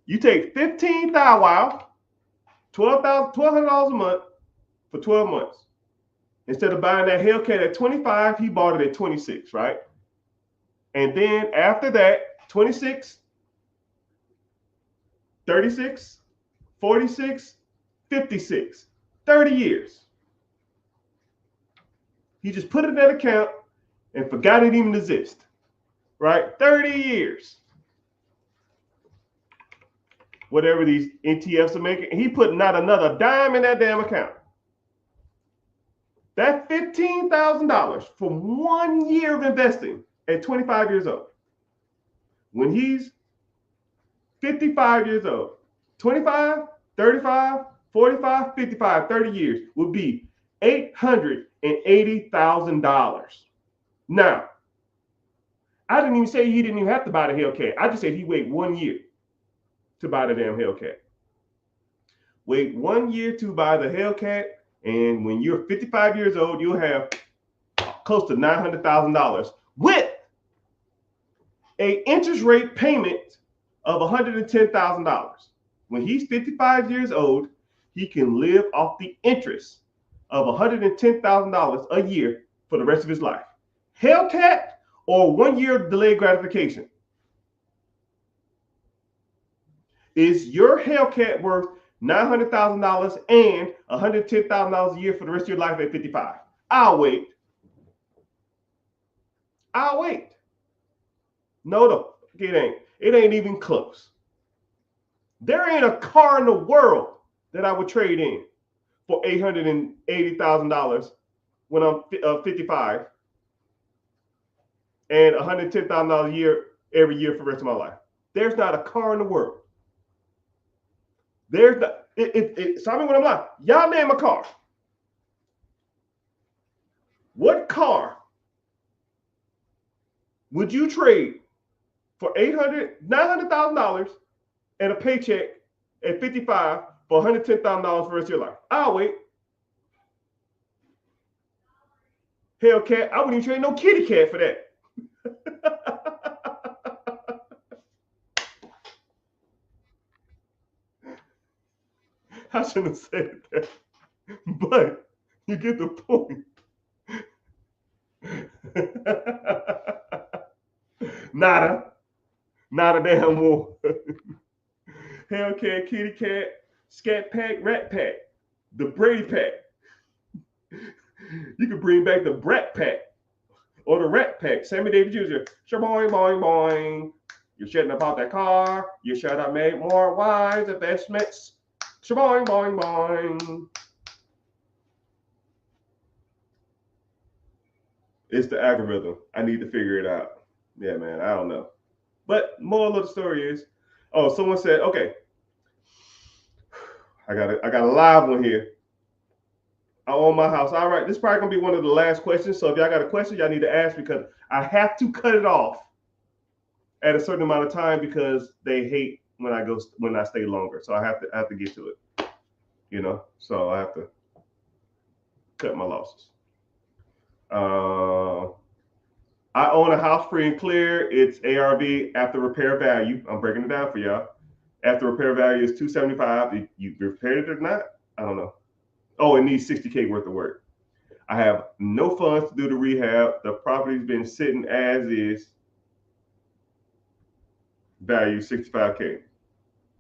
Speaker 1: You take 15,000 wow, $1,200 a month for 12 months. Instead of buying that Hellcat at 25, he bought it at 26, right? And then after that, 26, 36, 46, 56, 30 years. He just put it in that account and forgot it even exists. Right? 30 years. Whatever these ETFs are making, he put not another dime in that damn account. That $15,000 for 1 year of investing at 25 years old. When he's 55 years old, 25, 35, 45, 55, 30 years would be $880,000. Now, I didn't even say he didn't even have to buy the Hellcat. I just said he wait 1 year to buy the damn Hellcat. Wait 1 year to buy the Hellcat, and when you're 55 years old, you'll have close to $900,000 with a interest rate payment of $110,000. When he's 55 years old, he can live off the interest of $110,000 a year for the rest of his life. Hellcat or 1 year delayed gratification? Is your Hellcat worth $900,000 and $110,000 a year for the rest of your life at 55? I'll wait. I'll wait. No, it ain't. It ain't even close. There ain't a car in the world that I would trade in for $880,000 when I'm 55 and $110,000 a year every year for the rest of my life. There's not a car in the world. There's not. Stop me when I'm lying. Y'all name a car. What car would you trade for $900,000 and a paycheck at 55 for $110,000 for the rest of your life? I'll wait. Hellcat, I wouldn't even trade no kitty cat for that. I shouldn't have said that, but you get the point. Not a damn more. Hellcat, kitty cat, scat pack, rat pack, the Brady pack. You can bring back the Brat pack or the Rat pack. Sammy Davis Jr. Shaboing, boing, boing. You're shutting about that car. You should have made more wise investments. Shaboing, boing, boing. It's the algorithm. I need to figure it out. Yeah, man, I don't know. But moral of the story is, oh, someone said, okay, I got a live one here. I own my house. All right, this is probably gonna be one of the last questions. So if y'all got a question, y'all need to ask because I have to cut it off at a certain amount of time because they hate when I stay longer. So I have to get to it. You know, so I have to cut my losses. I own a house free and clear. It's ARV after repair value. I'm breaking it down for y'all. After repair value is $275. If you repaired it or not, I don't know. Oh, it needs $60K worth of work. I have no funds to do the rehab. The property's been sitting as is. Value $65K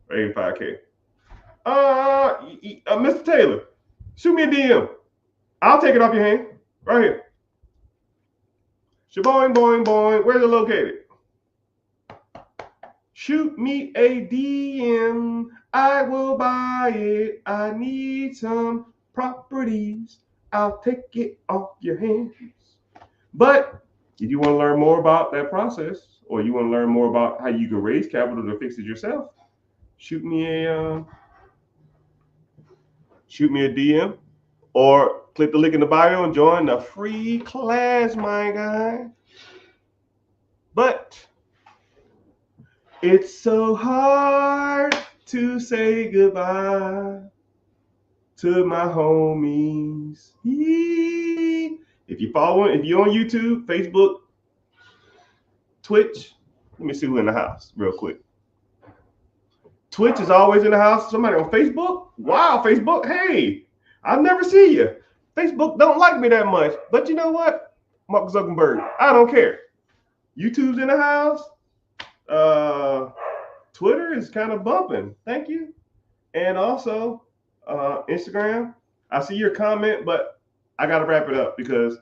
Speaker 1: or $85K. Mr. Taylor, shoot me a DM. I'll take it off your hand. Right here. Shaboing, boing, boing. Where's it located? Shoot me a DM. I will buy it. I need some properties. I'll take it off your hands. But if you want to learn more about that process, or you want to learn more about how you can raise capital to fix it yourself, shoot me a DM, or click the link in the bio and join the free class, my guy. But it's so hard to say goodbye to my homies. If you're on YouTube, Facebook, Twitch, let me see who's in the house real quick. Twitch is always in the house. Somebody on Facebook? Wow, Facebook. Hey, I'll never see you. Facebook don't like me that much. But you know what? Mark Zuckerberg, I don't care. YouTube's in the house. Twitter is kind of bumping. Thank you. And also Instagram. I see your comment, but I got to wrap it up because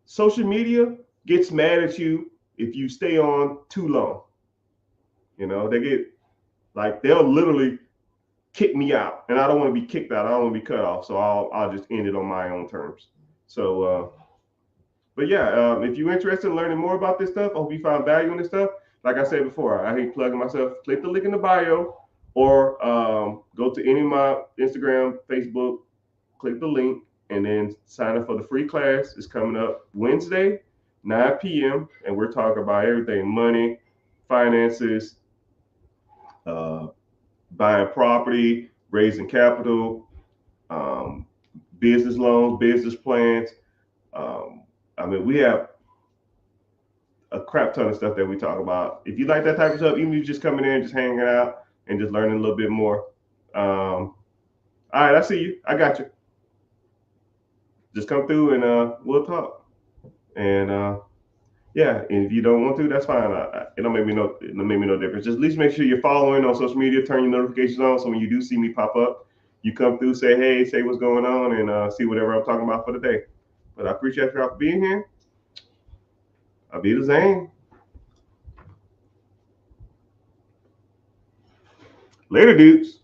Speaker 1: social media gets mad at you if you stay on too long. You know, they'll literally kick me out, and I don't want to be kicked out. I don't want to be cut off, so I'll just end it on my own terms. So, but yeah, if you're interested in learning more about this stuff, I hope you found value in this stuff. Like I said before, I hate plugging myself. Click the link in the bio, or go to any of my Instagram, Facebook, click the link, and then sign up for the free class. It's coming up Wednesday, 9 p.m., and we're talking about everything: money, finances, buying property, raising capital, business loans, business plans. We have a crap ton of stuff that we talk about. If you like that type of stuff, even if you're just coming in, just hanging out and just learning a little bit more. All right, I see you. I got you. Just come through and we'll talk. And yeah, and if you don't want to, that's fine. It don't make me no difference. Just at least make sure you're following on social media, turn your notifications on, so when you do see me pop up, you come through, say hey, say what's going on, and see whatever I'm talking about for the day. But I appreciate y'all for being here. I'll be the Zane. Later, dudes.